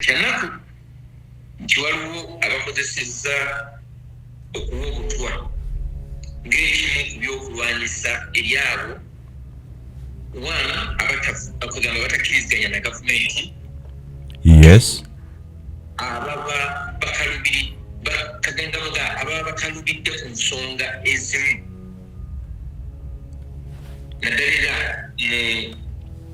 Kyanaku nti waliwo abakozesezza okuwa obutwa ng'ekimu ku byokulwanyisa eri abo abakugamba batakkiriziganya na gavumenti. Yes. Ababa bakalubidde ku nsonga ezimu naddala mu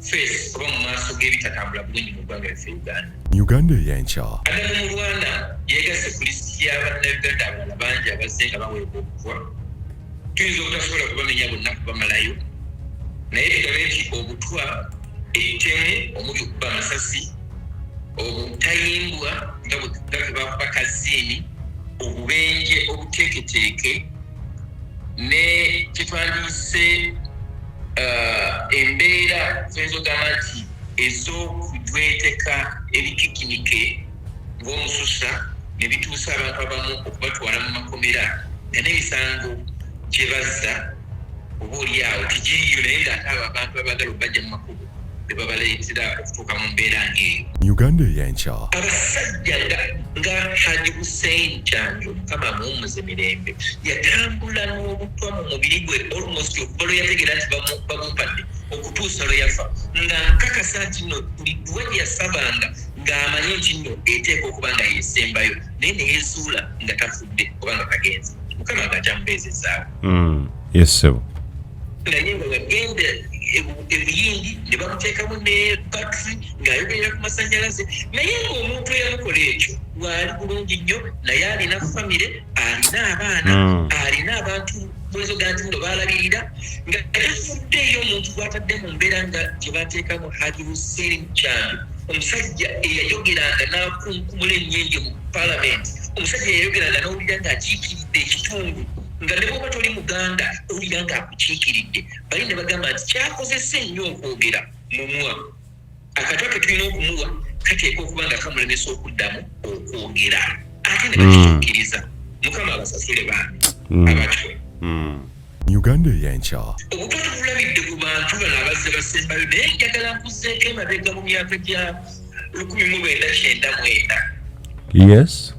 face oba mu maaso g'ebitatambula bulungi mu ggwanga lyaffe Uganda. Uganda Eyenkya. Ate mu Rwanda yeegasse ku lisiti y'Abannayuganda abalala bangi abazze nga baweebwa obutwa. Tuyinza obutasobola kubamenya bonna kubamalayo, naye tugabe nti obutwa ettemu omuli okuba amasasi, obutayimbwa nga bwe bakuba kaziini, obubenje obuteeketeeke ne kyetwandiyise embeera z'enzogama nti ez'okujweteka ebikikinike ng'omususa ne bituusa abantu abamu okubatwala mu makomera nga n'emisango gye bazza oba oliawo tigiriyo, naye ng'ate abo abantu abagala obajja mu makubo be babaleetera okutuuka mu mbeera ng'eyo. Uganda Eyenkya. Abasajja nga Haji Hussein Kyanjo Mukama amuwummuze mirembe yatambula n'obutwa mu mubiri gwe almost okuva lwe yategeera nti bamumpadde okutuusa lwe yafa, nga nkakasa nti nno buli dduwa gye yasabanga ng'amanye nti nno eteeka okuba nga yeesembayo, naye ne yeezuula nga tafudde oba nga tagenze. Mukama ng'akyamubeezezaawo. Yes, sir. Naye nga yagenda ebiyindi ne bamuteekamu ne battery ng'ayogerera ku masannyalaze, naye ng'omuntu eyamukola ekyo waali bulungi nnyo, naye alina famire, alina abaana, alina abantu bwezoga nti nno baalabirira, nga tafuddeeyo omuntu gw'atadde mu mbeera nga gye bateekamu Haji Hussein Kyanjo, omusajja eyayogeranga n'akunkumula ennyenje mu paalamenti, omusajja eyayogeranga n'owulira ng'akiikiridde ekitundu, nga ne bwoba toli Muganda owulira ng'akukiikiridde. Bali ne bagamba nti kyakozesa ennyo okwogera mumwa, akatwa ke tulina okumuwa kateeka okuba nga kamulemesa okuddamu okwogera, ate ne bakituukiriza. Mukama abasasule baami abatwe. Uganda Eyenkya. Obutwa tubulabidde ku bantu bano abazze basembayo, naye njagala nkuzzeeko emabega mu myaka gya 1999. Yes.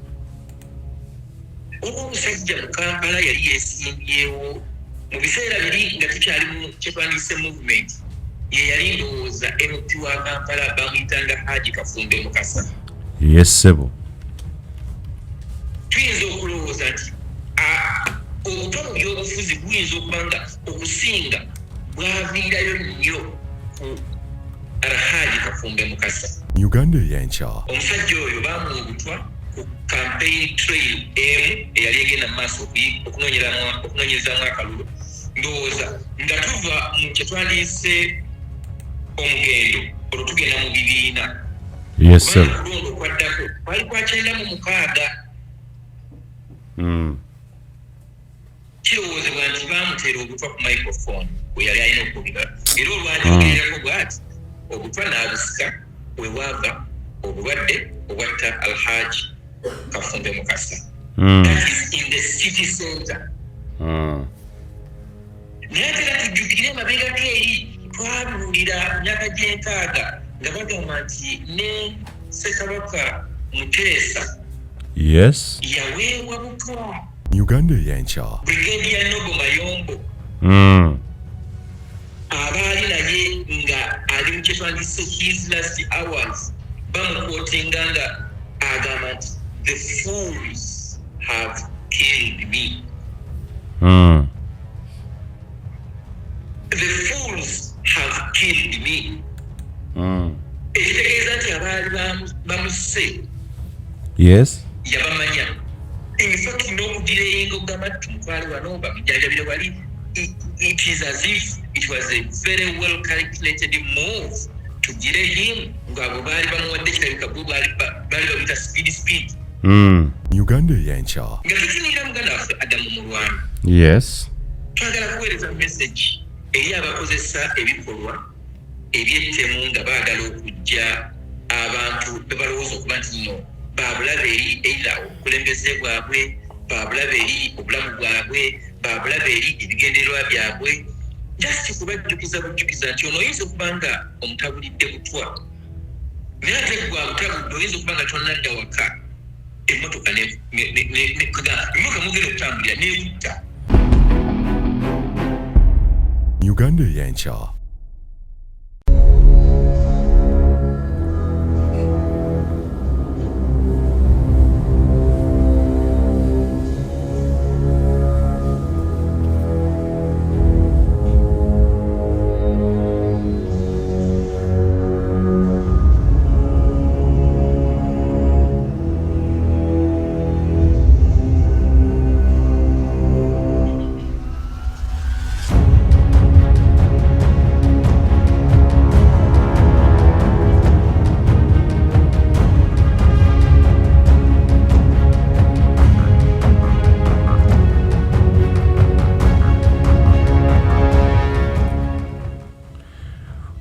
Omusajja mu Kampala yali yeesimbyewo mu biseera biri nga tukyali mu kyetwandiyise movement, ye yali ndowooza MP wa Kampala bamuyitanga Haji Kafumbe Mukasa. Yes, sebo. Tuyinza okulowooza nti obutwa mu byobufuzi buyinza okuba nga okusinga bwaviirayo nnyo ku Haji Kafumbe Mukasa. Uganda Eyenkya. Omusajja oyo baamuwa obutwa ku campaign trail eyali egenda mu maaso okunoonyerezaamu akalulu, ndowooza nga tuva mu kyetwandiyise omugendo olwo tugenda mu bibiina. Yes, sir. Kulonda okwaddako kwali kwa 96. Kirowoozebwa nti baamuteera obutwa ku microphone we yali alina okubira, era olwalyogererako bw'ati obutwa n'abusika we waava obulwadde obwatta Alhaji Kafumbe Mukasa. That is in the city center. Naye ate tujjukire emabegako eri twabuulira myaka gy'enkaaga nga bagamba nti ne Ssekabaka Muteesa. Yes. Yaweebwa butwa. Uganda Eyenkya. Brigadier Nobo Mayombo. Abaali naye nga ali mu kyetwandiyise his last hours bamukwotinga nga agamba nti the fools have killed me. The fools have killed me. Ekitegeeza nti abaali bamuse. Yes. Yabamanya. In fact, n'okugira eyingo kugamba nti tumutwale wano bamujjanjabire wali. It is as if it was a very well calculated move to get him. Ngabo bali bamuwadde kirabika bo bali babita speed. Uganda Eyenkya. Nga tutunira Muganda waffe Adamu mu Rwanda. Yes. Twagala kuweereza message eri abakozesa ebikolwa eby'ettemu nga baagala okujja abantu be balowooza okuba nti nno baabulabe eri era obukulembeze bwabwe, baabulabe eri obulamu bwabwe, baabulabe eri ebigendererwa byabwe, just kubajjukiza bujjukiza nti ono oyinza okuba nga omutabulidde butwa naye ate gwe abutabudde oyinza okuba nga tonadda waka emmotoka emmotoka mugenda okutambulira neekutta. Uganda Eyenkya.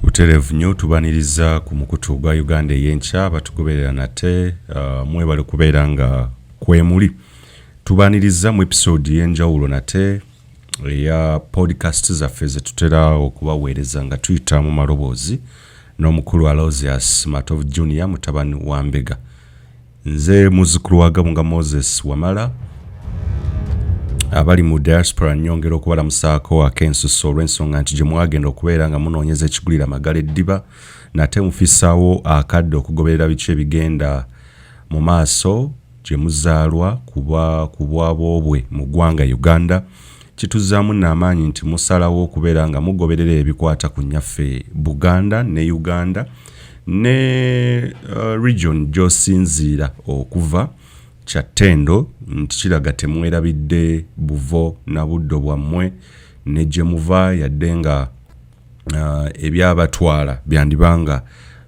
Buterevu nnyo tubaniriza ku mukutu gwa Uganda Eyenkya batugoberera nate mwebale kubeera nga kwemuli. Tubaniriza mu episode y'enjawulo nate eya podcast zaffe ze tutera okubaweereza nga tuyita mu maloboozi n'omukulu Aloysius Matovu Junior mutabani wa Mbega. Nze muzzukulu wa Gabunga Moses Wamala abali mu diaspora nyongera okubalamusaako ak'ensuso olw'ensonga nti gye mwagenda okubeera nga munoonyeza ekigulira amagala eddiba nate mufisaawo akadde okugoberera biki ebigenda mu maaso gye muzaalwa ku bwabwobwe mu ggwanga Uganda. Kituzaamu n'amaanyi nti musalawo okubeera nga mugoberera ebikwata ku nnyaffe Buganda ne Uganda ne region gy'osinziira okuva Kyatendo nti kiraga temwerabidde buvo na buddo bwammwe ne gye muva yadde nga ebyabatwala byandibanga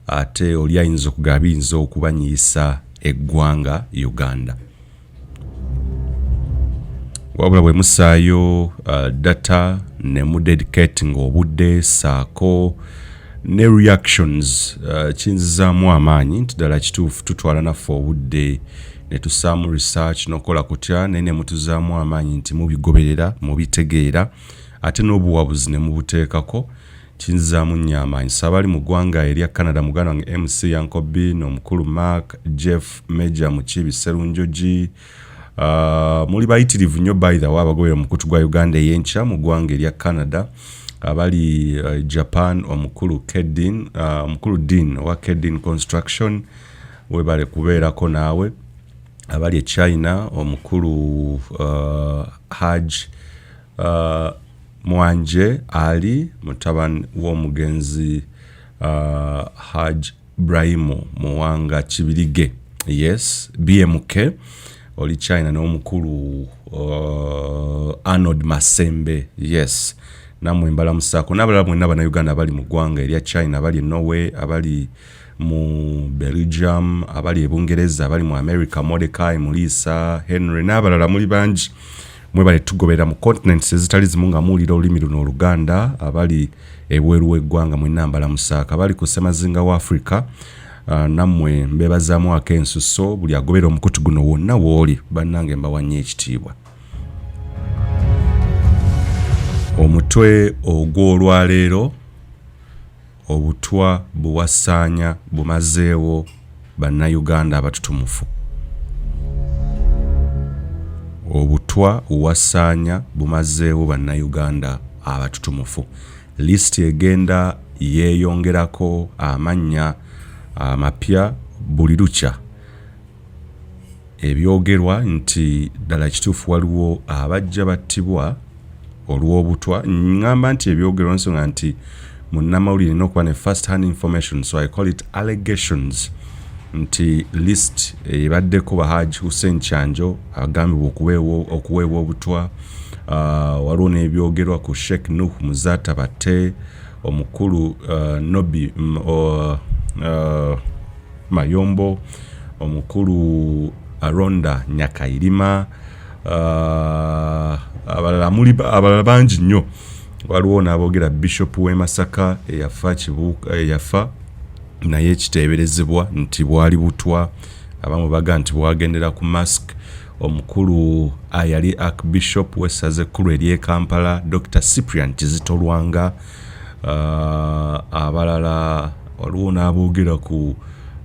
ate oli ayinza okugaba biyinza okubanyiisa eggwanga Uganda. Wabula bwe musaayo data ne mudedicating obudde saako ne reactions kinzizaamu amaanyi nti ddala kituufu tutwala naffe obudde ne tusaamu research nokola kutya ne mutuzaamu amaanyi nti mubigoberera mubitegeera ate n'obuwabuzi ne mubuteekako kinzizaamu nnyo amaanyi. Sabali mu ggwanga erya Canada muganda wange MC Yankobi n'omukulu Mark Jeff Major Mukibi Serunjogi muli bayitirivu nnyo by the way abagoberera mukutu gwa Uganda Eyenkya mu ggwanga erya Canada abali Japan omukulu Kedin omukulu Dean wa Kedin Construction webale kubeerako naawe abali China omukulu Haj Mwanje Ali mutabani w'omugenzi Haj Ibrahimu Muwanga Kibirige yes BMK oli China n'omukulu Arnold Masembe yes namwe mbala musako n'abalala mwenna bana Uganda abali mu ggwanga erya China abali Norway abali mu Belgium abali ebungereza abali mu America Mordecai Mulisa Henry n'abalala muli bangi mwebale tugoberera mu continents ezitali zimu nga muwulira olulimi luno Oluganda abali ebweru w'eggwanga mwenna mbala musaka abali ku semazinga wa Africa nammwe mbebazaamu ak'ensuso buli agoberera omukutu guno wonna w'oli bannange mbawanye ekitiibwa. Omutwe ogw'olwaleero obutwa buwasaanya bumazeewo bannayuganda abatutumufu. Obutwa buwasaanya bumazeewo bannayuganda abatutumufu. Lisiti egenda yeeyongerako amannya amapya buli lukya. Ebyogerwa nti ddala kituufu waliwo abajja battibwa olw'obutwa. Ngamba nti ebyogerwa nsonga nti munnamawulire n'okuba ne first hand information, so I call it allegations nti list ebaddeko Bahaji Hussein Kyanjo agambibwa okuweebwa obutwa. Waliwo n'ebyogerwa ku Sheikh Nuh Muzata Bate omukulu Nobi Mayombo omukulu Aronda Nyakairima abalala bangi nnyo. Waliwo n'aboogera Bishop w'e Masaka eyafa naye ekiteeberezebwa nti bwali butwa. Abamu baga nti bwagendera ku mask. Omukulu yali Archbishop w'essaza ekkulu ery'e Kampala Dr. Cyprian Kizito Lwanga. Abalala waliwo n'aboogera ku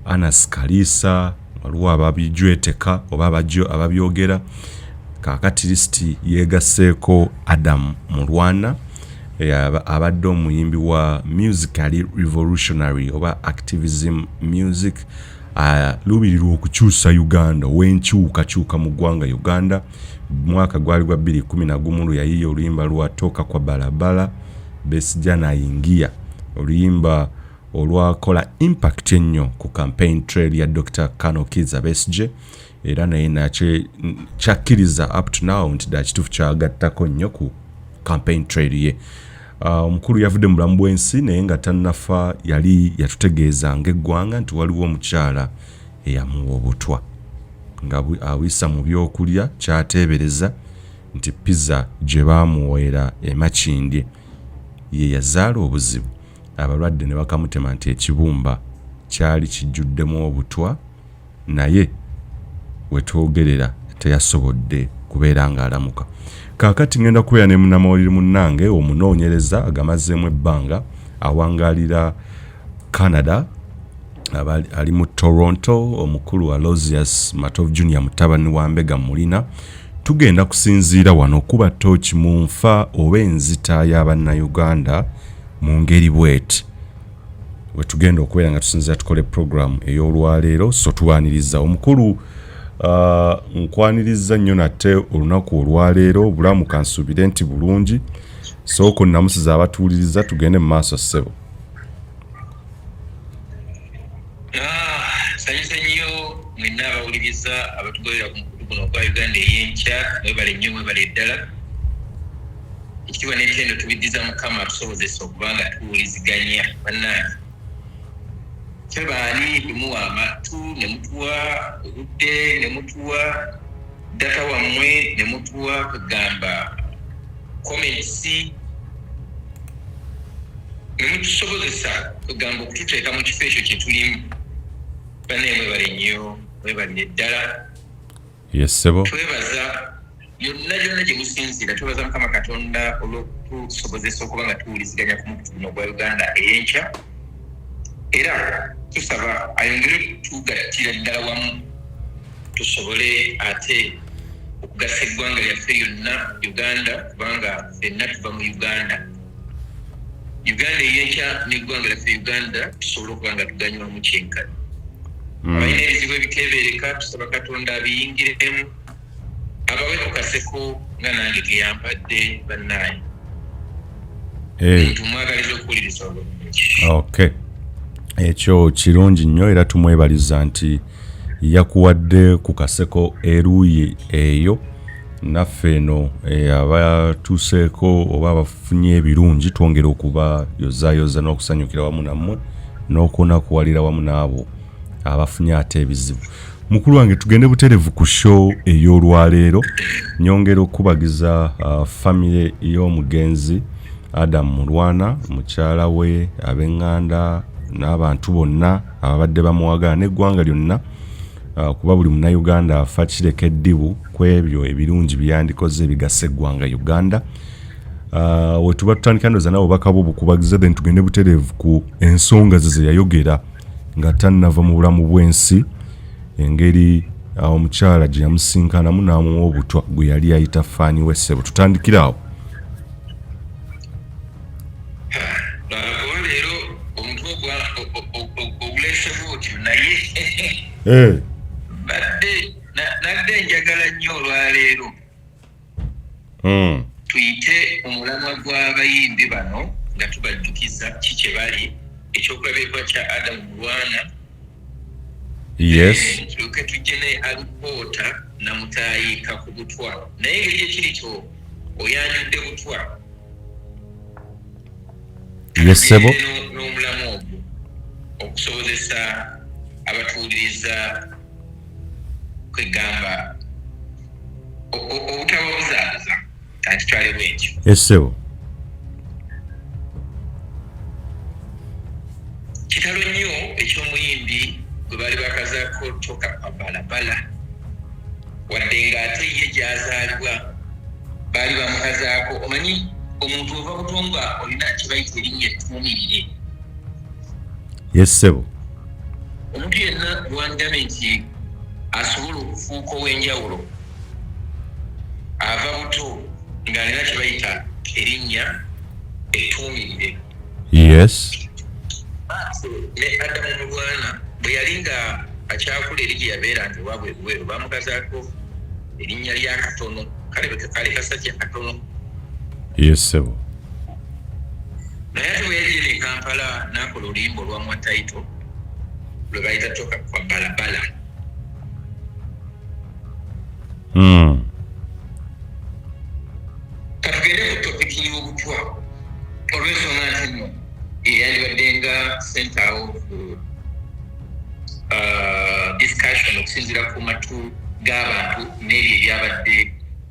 Anas Kalisa, waliwo ababijweteka oba ababyogera. Kaakati lisiti yeegaseeko Adam Mulwana abadde omuyimbi wa musically revolutionary oba activism music lubirirwa okukyusa Uganda wenkyukakyuka mu ggwanga Uganda. Mwaka gwali gwa 2011 yayiye oluyimba lwatoka kwa balabala Besigye n'ayingia oluyimba olwakola impact ennyo ku campaign trail ya Dr. Kano Kizza Besigye era naye nakye kyakkiriza up to now nti dakituufu kyagattako nnyo ku campaign trail ye. Omukulu yavudde mu bulamu bw'ensi naye nga tannafa yali yatutegeeza ng'eggwanga nti waliwo omukyala eyamuwa obutwa nga awisa mu byokulya kyateebereza nti pizza gye baamuweera emakindye ye yazaala obuzibu. Abalwadde ne bakamutema nti ekibumba kyali kijjuddemu obutwa naye wetwogerera teyasobodde kubeera ng'alamuka. Kaakati ngenda kubeera ne munnamawulire munnange omunoonyereza agamazeemu ebbanga awangaalira Canada ali mu Toronto, omukulu wa Losius Matov Junior mutabani wa Mbega Mulina. Tugenda kusinziira wano okuba tooki mu nfa oba enzita y'Abannayuganda mu ngeri bweti. We tugenda okubeera nga tusinziira tukole program ey'olwaleero so tuwaniriza omukulu nkwaniriza nnyo nate olunaku olwaleero bulamu kansuubire nti bulungi sooko nnamusiza abatuuliriza tugende mu maaso ssebo. Sanyusa nnyo mwenna abawuliriza abatugoberera ku mukulu guno gwa Uganda Eyenkya mwebale nnyo mwebale ddala. Ekitiibwa n'ettendo tubiddiza Mukama atusobozesa okuba nga tuwuliziganya bannange. Kyebaani tumuwa amatu ne mutuwa obudde ne mutuwa data wammwe ne mutuwa kugamba comments ne mutusobozesa kugamba okututeeka mu kifo ekyo kye tulimu. Banne mwebale nnyo mwebalire ddala. Yes sebo. Twebaza yonna gye musinziira twebaza Mukama Katonda olw'okutusobozesa okuba nga tuwuliziganya ku mukulu guno gwa Uganda Eyenkya. Era tusaba ayongere tugattira ddala wamu tusobole ate okugasa eggwanga lyaffe lyonna Uganda kubanga ffenna tuva mu Uganda. Uganda Eyenkya n'eggwanga lyaffe Uganda tusobole okuba nga tuganywamu kyenkana. Abalina ebizibu ebiteebereka tusaba Katonda abiyingiremu abawe ku kaseko nga nange ge yampadde bannaaye. Tumwagaliza okuwuliriza obulungi. Okay. Ekyo kirungi nnyo era tumwebaliza nti yakuwadde ku kaseko eruuyi eyo naffe eno abatuuseeko oba abafunye ebirungi twongera okuba yozayoza n'okusanyukira wamu nammwe n'okunakuwalira wamu n'abo abafunye ate ebizibu. Mukulu wange tugende buterevu ku show ey'olwaleero. Nyongera okubagiza famire y'omugenzi Adam Mulwana, mukyala we, ab'eŋŋanda n'abantu bonna ababadde bamuwagala n'eggwanga lyonna kuba buli munnayuganda afa kireka eddibu ku ebyo ebirungi byandikoze ebigasa eggwanga Uganda. We tuba tutandika ndoza nabo obubaka bwo bukubagiza then tugende buterevu ku ensonga ze yayogera nga tannava mu bulamu bw'ensi engeri omukyala gye yamusinkanamu n'amuwa obutwa gwe yali ayita faani we ssebo. Tutandikira awo. Nadde njagala nnyo olwaleero tuyite omulamwa gw'abayimbi bano nga tubajjukiza ki kye bali ekyokulabirwa kya Adam Mulwana. Yes. Tuke tujje ne alipoota na mutaayika ku butwa naye engeri gyekiri kyo oyanyudde butwa. Yes sebo. N'omulamu ogwo okusobozesa abatuuliriza kwegamba obutababuzabuza kati twale bwekyo. Yes sebo. Kitalo nnyo eky'omuyimbi gwe baali bakazaako toka kwa balabala wadde ng'ate ye gy'azaalibwa baali bamukazaako. Omanyi omuntu ova butonga olina kye bayita erinnya ettuumirire. Yes sebo. omuntu yenna gwandame nti asobola okufuuka ow'enjawulo ava buto ng'alina kye bayita erinnya ettuumirire. Yes. Ne Adamu Mulwana bwe yali nga akyakula eri gye yabeera nti wabweruweru bamugazaako erinnya lya Katono, kale kasajja Katono. Yes, sebo. Naye ate bwe yali eri Kampala n'akola oluyimba olwamwa taito lwe bayita toka kwa balabala. Katugende ku topiki y'obutwa olw'ensonga nti nno eyandibadde nga center of discussion okusinziira ku matu g'abantu n'ebyo ebyabadde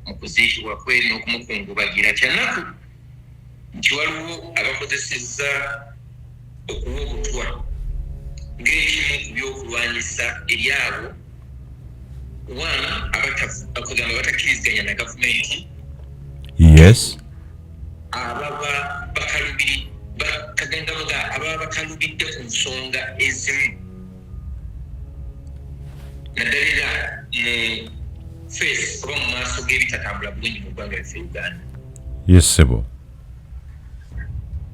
mu kuziikibwa kwe n'okumukungubagira. Kyanaku nti waliwo abakozesezza okuwa obutwa ng'ekimu ku byokulwanyisa eri abo okugamba batakkiriziganya na gavumenti. Yes. Ababa bakalubidde ku nsonga ezimu naddala mu face oba mu maaso g'ebitatambula bulungi mu ggwanga lyaffe Uganda. Yes, sebo.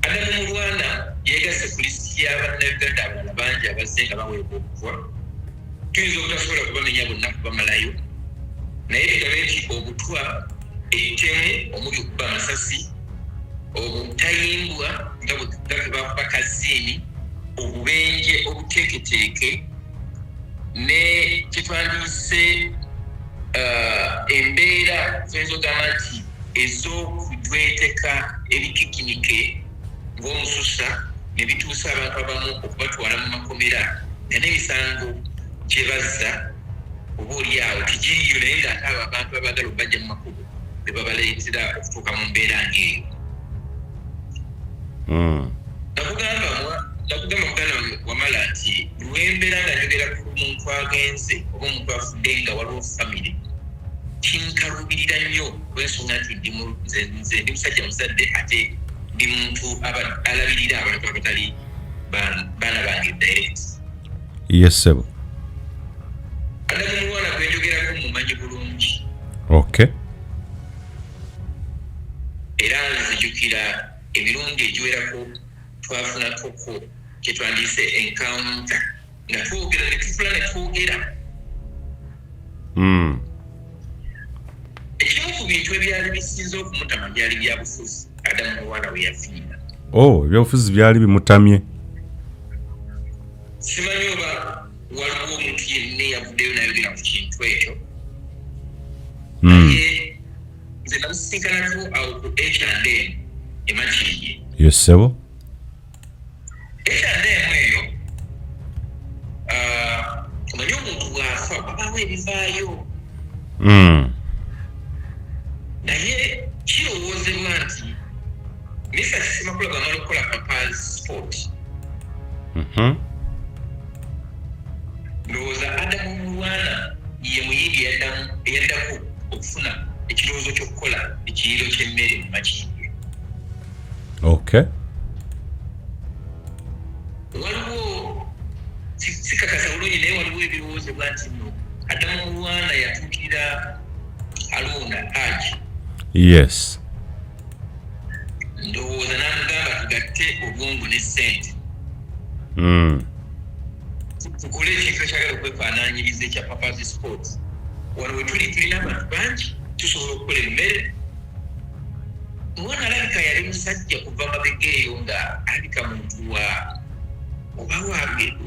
Adamu Mulwana yeegasse ku lisiti y'Abannayuganda abalala bangi abazze nga baweebwa obutwa. Tuyinza obutasobola kubamenya bonna kubamalayo, naye tugabe nti obutwa ettemu omuli okuba amasasi, obutayimbwa nga bwe bakuba kaziini, obubenje obuteeketeeke ne kyetwandiyise embeera z'enzogama nti ez'okujweteka ebikikinike ng'omususa ne bituusa abantu abamu okubatwala mu makomera nga n'emisango gye bazza oba oli awo tigiriyo, naye ng'ate abo abantu abagala obajja mu makubo be babaleetera okutuuka mu mbeera ng'eyo. Nakugamba muganda wamala nti lwembeera nga njogera ku muntu agenze oba omuntu afudde nga waliwo famire kinkalubirira nnyo olw'ensonga nti nze ndi musajja muzadde ate ndi muntu alabirira abantu abatali baana bange direct. Yes, sebo. Adamu Mulwana gwe njogerako mumanyi bulungi. Okay. Era nzijukira emirundi egiwerako twafunakoko kyetwandiyise encounter nga twogera ne tufula ne twogera. Ekimu ku bintu ebyali bisinze okumutama byali byabufuzi Adamu Mulwana we yafiira. Ebyobufuzi byali bimutamye. Simanyi oba waliwo omuntu yenna eyavuddeyo nayogera ku kintu ekyo. Naye nze namusisinkanako awo ku H&M emakirye. Yes, sebo. H&M eyo omanyi omuntu bw'afa babaawo ebivaayo. Naye kirowoozebwa nti Mr. Kisimakula bw'amala okukola papa's sport. Ndowooza Adamu Mulwana ye muyimbi eyaddako okufuna ekirowoozo ky'okukola ekiyiro ky'emmere mu makirye. Okay. Waliwo sikakasa bulungi naye waliwo ebirowoozebwa nti nno Adamu Mulwana yatuukirira Haruna Haji. Yes. Ndowooza n'amugamba tugatte obwongo ne ssente. Tukole ekintu ekyagala okwefaanaanyiriza ekya papa's sports. Wano we tulina abantu bangi tusobola okukola emmere. Omwana alabika yali musajja kuva mabega eyo nga alabika muntu oba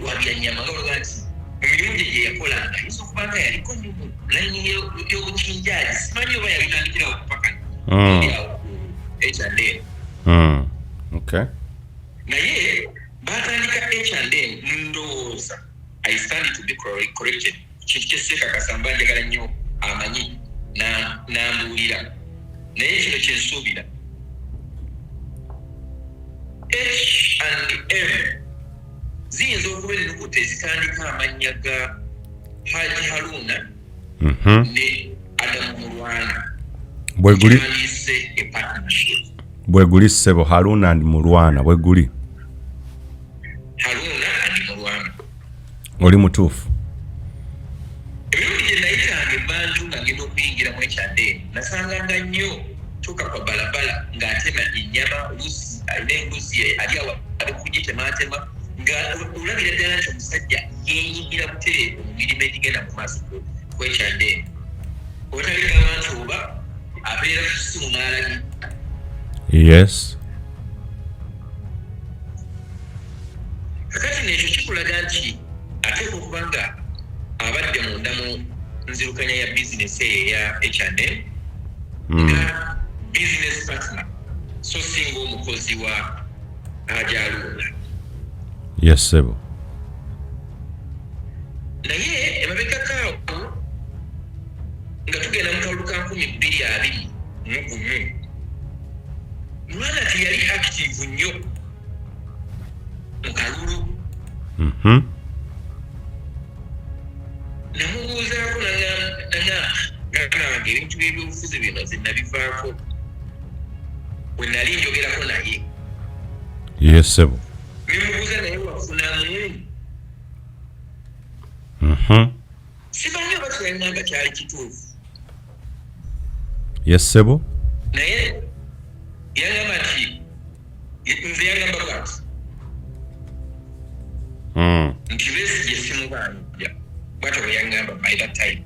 wabyanyama nga olaga nti mu mirimu gye gye yakolanga ayinza okuba nga yaliko mu layini y'obukinjaaji. Simanyi oba yabitandikirawo kupakana awo ku H&M. Okay. Naye batandika H&M ndowooza I stand to be corrected. Kintu kyessekakasa mba njagala nnyo amanyi n'ambuulira. Naye kino kyensuubira H&M ziyinza okuba ennukuta ezitandika amannya ga Haji Haruna ne Adamu Mulwana. Bwegulise e partnership. Bweguli sebo Haruna and Mulwana bweguli. Haruna and Mulwana. oli mutuufu. Emirundi gye nayitanga ebbantu nga ngenda okuyingira mu ekyadde nasanganga nnyo tuka kwa balabala ng'atema ennyama oluusi alina embuzi ali awo ali kugitematema nga olabira ddala nti omusajja yeenyigira butereevu mu mirimu egigenda mu maaso kwekyadde otaligamba nti oba abeera ku ssimu n'alagira. Yes. Kakati n'ekyo kikulaga nti ateeka okuba nga abadde munda mu nzirukanya ya bizinesi eyo eya H&M nga business partner so singa omukozi wa ajalunda. Yes, sebo. Naye emabegakaawo nga tugenda mu kalulu ka 2021 mwana teyali active nnyo mu kalulu. Namubuuzaako nange ebintu by'ebyobufuzi bino ze nabivaako we nali njogerako naye. Yes, sebo. Nemubuuza naye wafunamu. Simanyi oba kyalina nga kyali kituufu. Yes, sebo. Naye yangamba nti nze yangamba bwati nti Besigye simubanja bwatyo bwe yangamba by that time.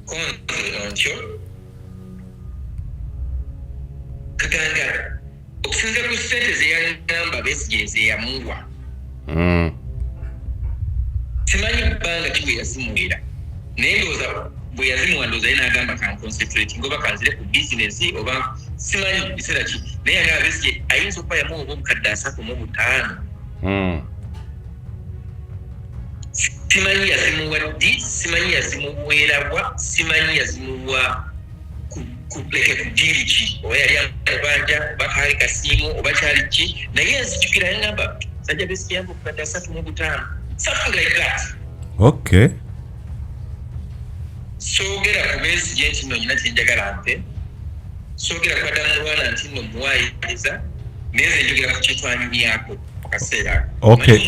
Konze ntyo kaganga okusinza ku ssente ze yangamba Besigye ze yamuwa simanyi bbanga ki bwe yazimuwera naye ndowooza bwe yazimuwa ndowooza ye n'agamba kanconcentrating oba kanzire ku bizinesi oba simanyi biseera ki naye yangamba Besigye ayinza okuba yamuwa oba omukadde 35. Simanyi yazimuwa ddi, simanyi yazimuweerawa, simanyi yazimuwa kuleke ku ddiiri ki oba yali amubanja oba kaali kasiimu oba kyali ki naye nzijukira yangamba sajja Besigye yamba okukadde 35 something like that. Okay. Soogera ku Besigye nti nno nyina kyenjagala mpe soogera ku Adamu Lwana nti nno muwaayiriza naye nze njogera ku kyetwanyumyako mu kaseera ako. Okay.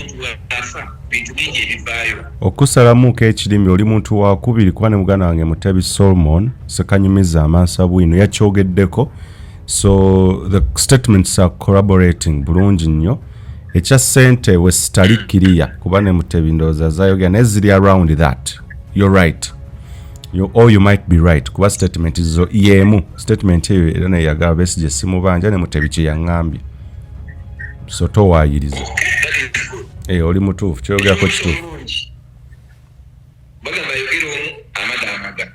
Bintu bingi ebivaayo. Okusalamuko ekirimi oli muntu wakubiri kuba ne muganda wange Mutebi Solomon Sekanyumiza Amansa Bwino yakyogeddeko, so the statements are corroborating bulungi nnyo. Ekya ssente we sitali kiriya kuba ne Mutebi ndowooza zayogera naye ziri around that. You're right. You might be right kuba statement zo yemu statement eyo era naye yagaba Besigye simubanja ne Mutebi kye yaŋŋambye, so towaayiriza. Oli mutuufu kyogerako kituufu. Bagamba yogera omu amagamaga.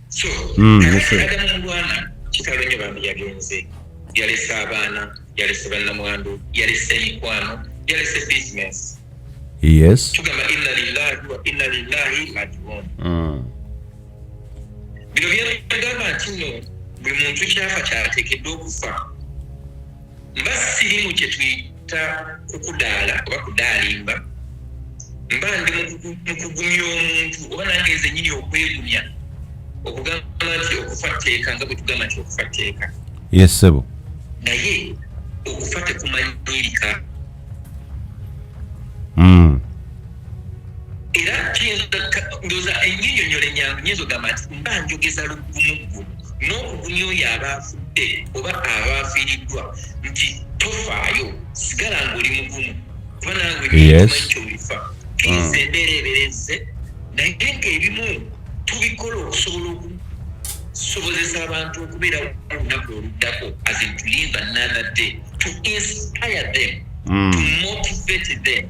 So Adamu Lwana Kitalo nnyo bambi yagenze yalese abaana yalese bannamwandu yalese mikwano yalese business. Yes. Tugamba inna lillahi wa inna lillahi rajiun. Bino byagamba nti nno buli muntu kyafa kyateekeddwa okufa. Mba sirimu kye tuyita kukudaala oba kudaalimba mba ndi mu kugumya omuntu oba nange nze nnyini okwegumya okugamba nti okufa tteeka nga bwe tugamba nti okufa tteeka. Yes, sebo. Naye okufa tekumanyirika. Era ndowooza ennyinnyonnyola ennyangu nnyinza ogamba nti mba njogeza luggumuggulu n'okugumya oyo aba afudde oba aba afiiriddwa nti tofaayo sigala ng'oli mugumu kuba nange nmanyi kyolifa kiza embeera ebereze naye ng'ebimu tubikola okusobola okusobozesa abantu okubeera olunaku oluddako as in to live another day to inspire them to motivate them.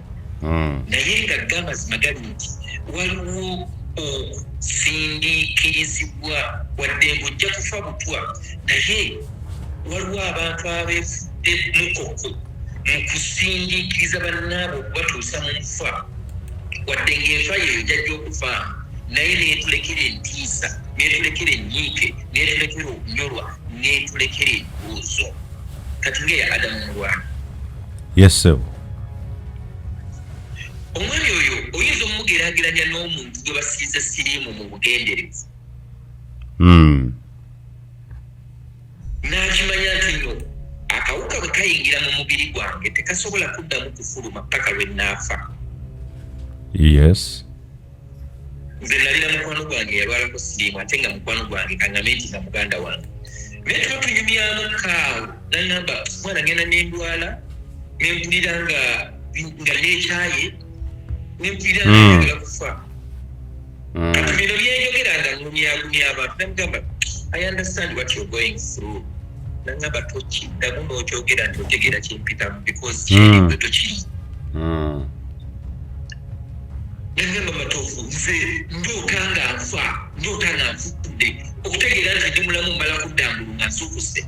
Naye nga gamba gali nti waliwo okusindiikirizibwa wadde ng'ojja kufa butwa naye waliwo abantu abeefudde mukoko mu kusindiikiriza bannaabo okubatuusa mu kufa wadde ng'enfa yeyo jajja okufa naye neetulekera entiisa neetulekera ennyiike neetulekera okunyolwa neetulekera ebibuuzo kati ng'eya Adamu Lwana. Yes, sir. Omwami oyo oyinza omugeraageranya n'omuntu gwe basiiza siriimu mu bugenderevu. N'akimanya nti nno akawuka bwe kayingira mu mubiri gwange tasobola kuddamu kufuluma paka lwe naafa. Yes. Nze nalina mukwano gwange yalwalako siriimu ate nga mukwano gwange kaŋŋamye nti nga muganda wange. Naye tuba tunyumyamu kaawo nangamba mwana ngenda nendwala nempulira nga neekyaye nempulira nga njagala kufa. Kati bino byenjogera nga ngumyagumya abantu namugamba I understand what you're going through. Nangamba tokiddamu n'okyogera nti otegeera kyempitamu because kiri gwe tokiri. Nangamba matofu nze ndoota nga nfa ndoota nga nfudde okutegeera nti ndi mulamu mbala kuddangulu nga nsukuse.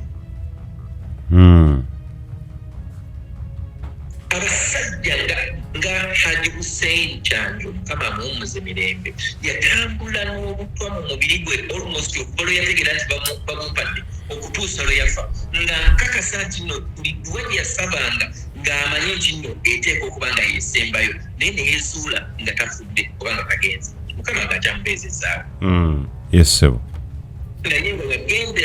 Abasajja nga Haji Hussein Kyanjo Mukama amuwummuze mirembe yatambula n'obutwa mu mubiri gwe almost okuva lwe yategeera nti bamumpadde okutuusa lwe yafa nga nkakasa nti nno buli lwe yasabanga ng'amanyi nti nno eteeka okuba nga yeesembayo naye ne yeezuula nga tafudde kubanga kagenze Mukama ng'akyamubeezezaawo. Yes sebo. Naye nga bagenda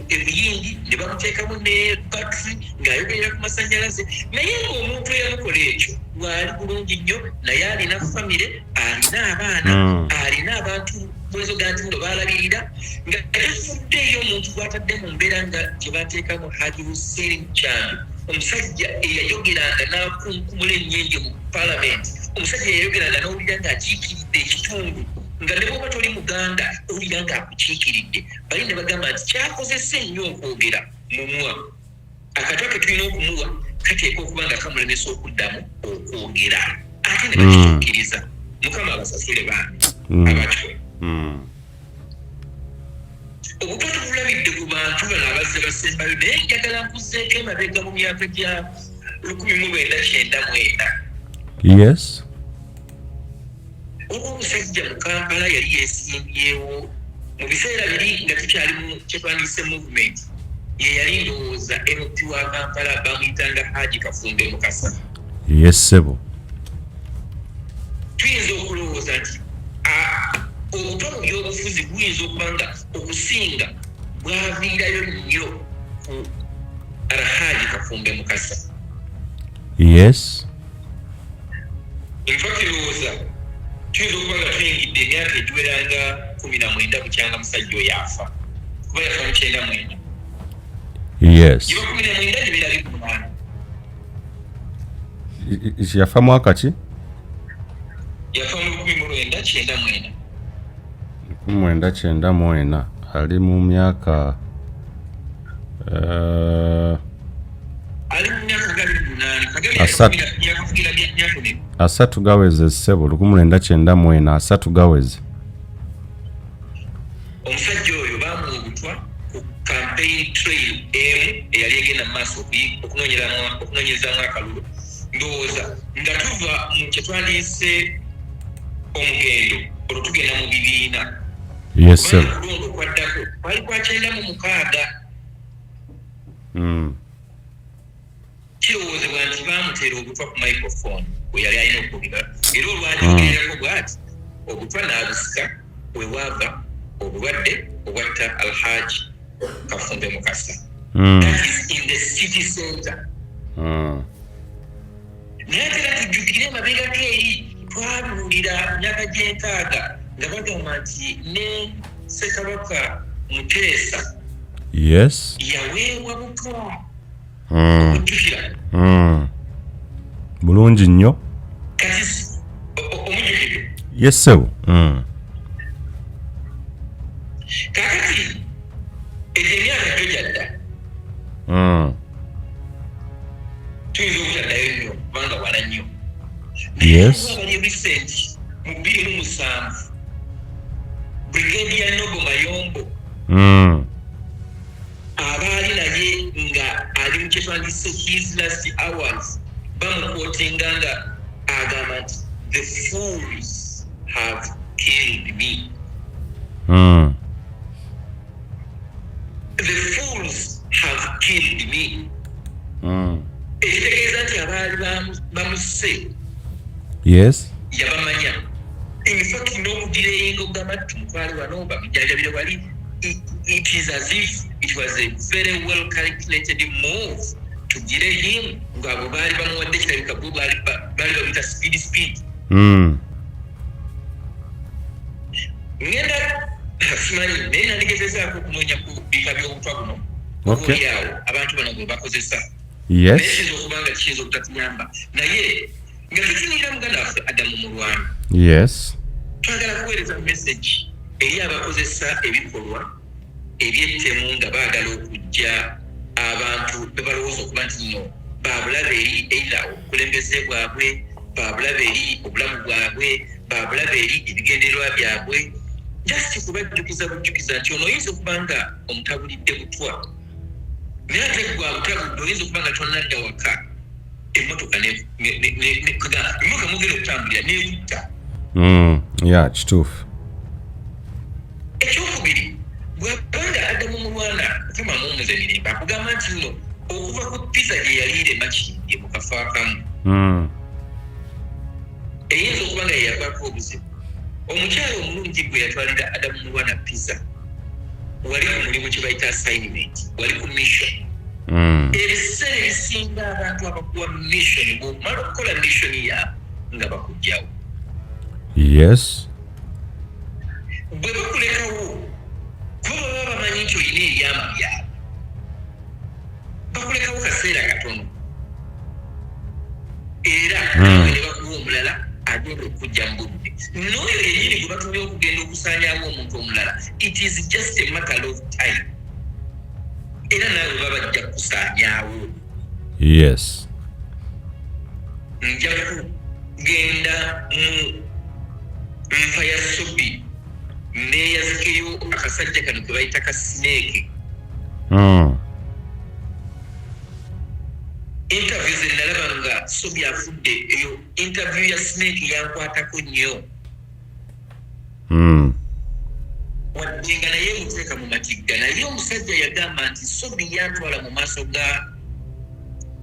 ebiyindi ne bamuteekamu ne battery ng'ayogerera ku masannyalaze naye ng'omuntu eyamukola ekyo waali bulungi nnyo naye alina famire alina abaana alina abantu bwezoga nti nno baalabirira nga tafuddeeyo omuntu gw'atadde mu mbeera nga gye bateekamu Haji Hussein Kyanjo omusajja eyayogeranga n'akunkumula ennyenje mu palamenti omusajja eyayogeranga n'owulira ng'akiikiridde ekitundu nga ne bwoba toli Muganda owulira ng'akukiikiridde bali ne bagamba nti kyakozesa ennyo okwogera mumwa akatwa ke tulina okumuwa kateeka okuba nga kamulemesa okuddamu okwogera ate ne bakituukiriza. Mukama abasasule bange abatyo. Obutwa tubulabidde ku bantu bano abazze basembayo naye njagala nkuzzeeko emabega mu myaka gya 1999. Yes. Omusajja mu Kampala yali yeesimbyewo mu biseera biri nga tukyali mu kyetwandiyise movement ye yali ndowooza MP wa Kampala bamuyitanga Haji Kafumbe Mukasa. Yes sebo. Tuyinza okulowooza nti obutwa mu byobufuzi buyinza okuba nga okusinga bwaviirayo nnyo ku Haji Kafumbe Mukasa. Yes. Nfakirowooza tuyinza okuba nga tuyingidde emyaka egiwera nga 19 bukyanga musajja oyo afa kuba yafa mu 99. Yes. Giba 19 gibirali kunaana. Yafa mwaka ki? Yafa mu 1999. 1999 ali mu myaka asatu gaweze ssebo 1999 asatu gaweze. Omusajja oyo baamuwa obutwa ku campaign trail eyali egenda mu maaso okunoonyerezaamu akalulu ndowooza nga tuva mu kyetwandiyise omugendo olwo tugenda mu bibiina. Yes sebo. Kulonda okwaddako kwali kwa 96. Kirowoozebwa nti baamuteera obutwa ku microphone we yali alina okuwulira era olwalyogererako bw'ati obutwa n'abusika we waava obulwadde obwatta Alhaji Kafumbe Mukasa. That is in the city center. Naye atera tujjukire emabegako eri twabiwulira myaka gy'enkaaga nga bagamba nti ne Ssekabaka Muteesa Yes. yaweebwa butwa. Bulungi nnyo. Kati omujjukire. Yes sebo. Kakati egyo emyaka gyo gyadda. Tuyinza obutaddayo nnyo kubanga wala nnyo. Yes. Bali recent mu 2007 Brigadier Nobo Mayombo abaali naye nga ali mu kyetwandiyise his last hours bamukwotinga nga agamba nti the fools have killed me. The fools have killed me. Ekitegeeza nti abaali bamuse. Yes. Yabamanya. In fact n'okugira eyingo okugamba nti tumutwale wano bamujjanjabire wali it is as if it was a very well calculated move tugire him ngabo bali bamuwadde kirabika bo bali babita speed ngenda simanyi naye nandigezezaako okunoonya ku bika by'obutwa buno obuliawo abantu bano bwe bakozesa kiyinza okuba nga kiyinza obutatuyamba naye nga tutunira muganda waffe Adamu Mulwana twagala kuweereza message eri abakozesa ebikolwa ebyettemu nga baagala okujja abantu bebalowooza okuba nti nno babulabe eri eira obukulembeze bwabwe babulabe eri obulamu bwabwe babulabe eri ebigendererwa byabwe just kubajjukiza bujjukiza nti ono oyinza okuba nga omutabulidde butwa naye ate gwa butabudde oyinza okuba nga tonnadda waka emmotoka emmotoka mugenda okutambulira neekutta kituufu ekyokubiri bwabanga Adamu Mulwana mukama mumuze mirembe akugamba nti nno okuva ku pizza gye yaliire makindye mu kafo akamu eyinza okuba nga yeyavaako obuzibu omukyalo omulungi gwe yatwalira Adamu Mulwana pizza wali ku mulimu kye bayita assignment wali ku mission ebiseera ebisinga abantu abakuwa mission bw'omala okukola mission yaabwe nga bakugjawo bwe bakulekawo kuba baba bamanyi nti olina ebyama byabwe bakulekawo kaseera katono era nawe ne bakuwa omulala agenda okujja mu budde n'oyo yennyini gwe batumye okugenda okusaanyaawo omuntu omulala it is just a matter of time era naawe baba bajja kukusaanyaawo nja kugenda mu nfa ya Sobi neeyazikeyo akasajja kano ke bayita ka Snake interview ze nalaba nga Sobi afudde eyo interview ya Snake yankwatako nnyo wadde nga naye muteeka mu matigga naye omusajja yagamba nti Sobi yantwala mu maaso ga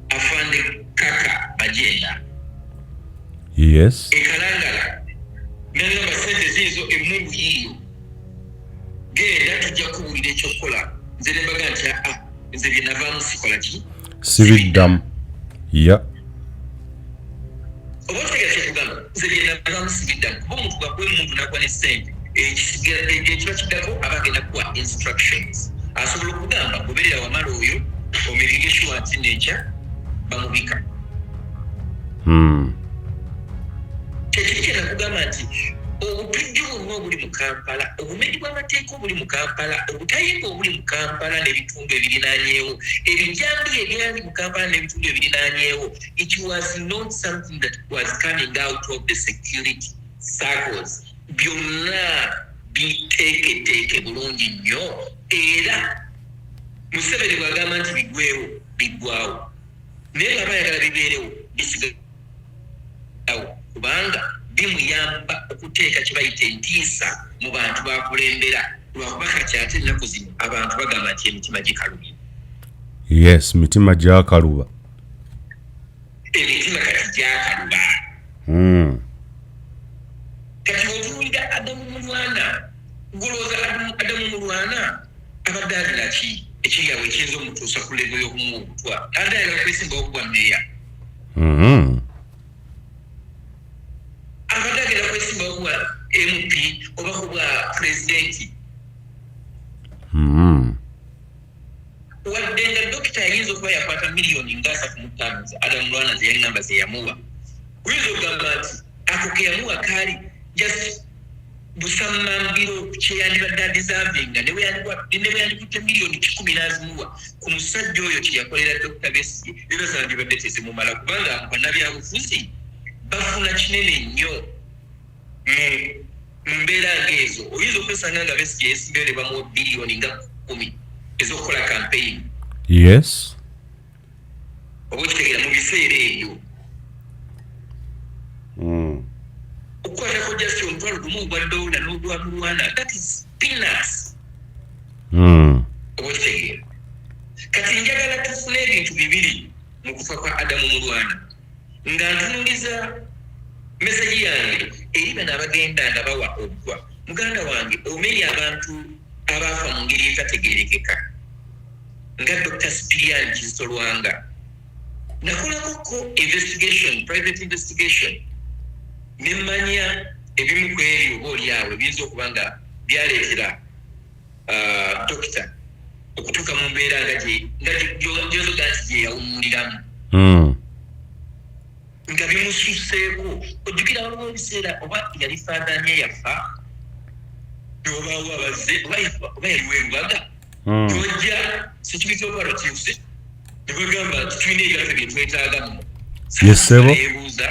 afande Kaka Bajenda ekalangala nagamba sente ziizo emmungu yiiyo genda tujja kuwulira ekyokukola nze ne mbaga nti nze bye navaamu sikola ki sibiddamu oba otegera kyekugamba nze bye navaamu sibiddamu kuba omuntu gwakuwa emundu nakuwa ne sente ekiba kiddako aba agenda kuwa instructions asobola okugamba goberera wamala oyo omiriga shuwa nti nenkya bamubika tekiri kyena kugamba nti obutujju bwonna obuli mu Kampala obumenyi bw'amateeka obuli mu Kampala obutayiga obuli mu Kampala n'ebitundu ebirinaanyeewo ebijambi ebyali mu Kampala n'ebitundu ebirinaanyeewo it was not something that was coming out of the security circles byonna biteeketeeke bulungi nnyo era Museveni bw'agamba nti bigwewo biggwawo naye bw'aba ayagala bibeerewo bisigawo kubanga bimuyamba okuteeka kye bayita entiisa mu bantu bakulembera lwakuba kati ate ennaku zino abantu bagamba nti emitima gikaluba mitima gyakaluba emitima kati gyakaluba kati otuwulira Adamu Mulwana gulooza Adamu Mulwana abadde alina ki ekiryawo ekiyinza omutuusa ku levo y'okumuwa obutwa ate ayagala kwesimbawo okubwa mmeeya abadde agenda kwesimbawo kubwa MP oba kubwa pulezidenti wadde nga dokita yayinza okuba yakwata miliyoni nga 35 Adamu Mulwana ze yali namba ze yamuwa oyinza okugamba nti ako ke yamuwa kaali just busammambiro kyeyandibadde adisavinga ne bwe yandikutte miliyoni 10 n'azimuwa ku musajja oyo kye yakolera Dr. Besigye era zandibadde tezimumala kubanga bannabyabufuzi bafuna kinene nnyo mu mbeera ng'ezo oyinza okwesanga nga Besigye yeesimbyeyo ne bamuwa biliyoni nga 10 ez'okukola campaign oba okitegeera mu biseera ebyo okukwatako just omutwalo gumu ogwa $1 n'ogwa Mulwana that is peanuts oba okitegeera kati njagala tufune ebintu bibiri mu kufa kwa Adamu Mulwana nga ntunuliza meseji yange eri bano abagenda nga bawa obutwa muganda wange omenya abantu abaafa mu ngeri etategeerekeka nga Dr. Sipiriyani Kizito Lwanga nakolako investigation, private investigation, nemmanya ebimu ku ebyo oba oliawo ebiyinza okuba nga byaleetera dokita okutuuka mu mbeera gyozoga nti gye yawummuliramu nga bimususseeko. Ojjukira waliwo ebiseera oba yali faadanye yafa n'obaawo abazze oba yaliwo erubaga n'ojja security operatives ne bagamba nti tulina ebyafe bye twetaagamu. Yeebuuza,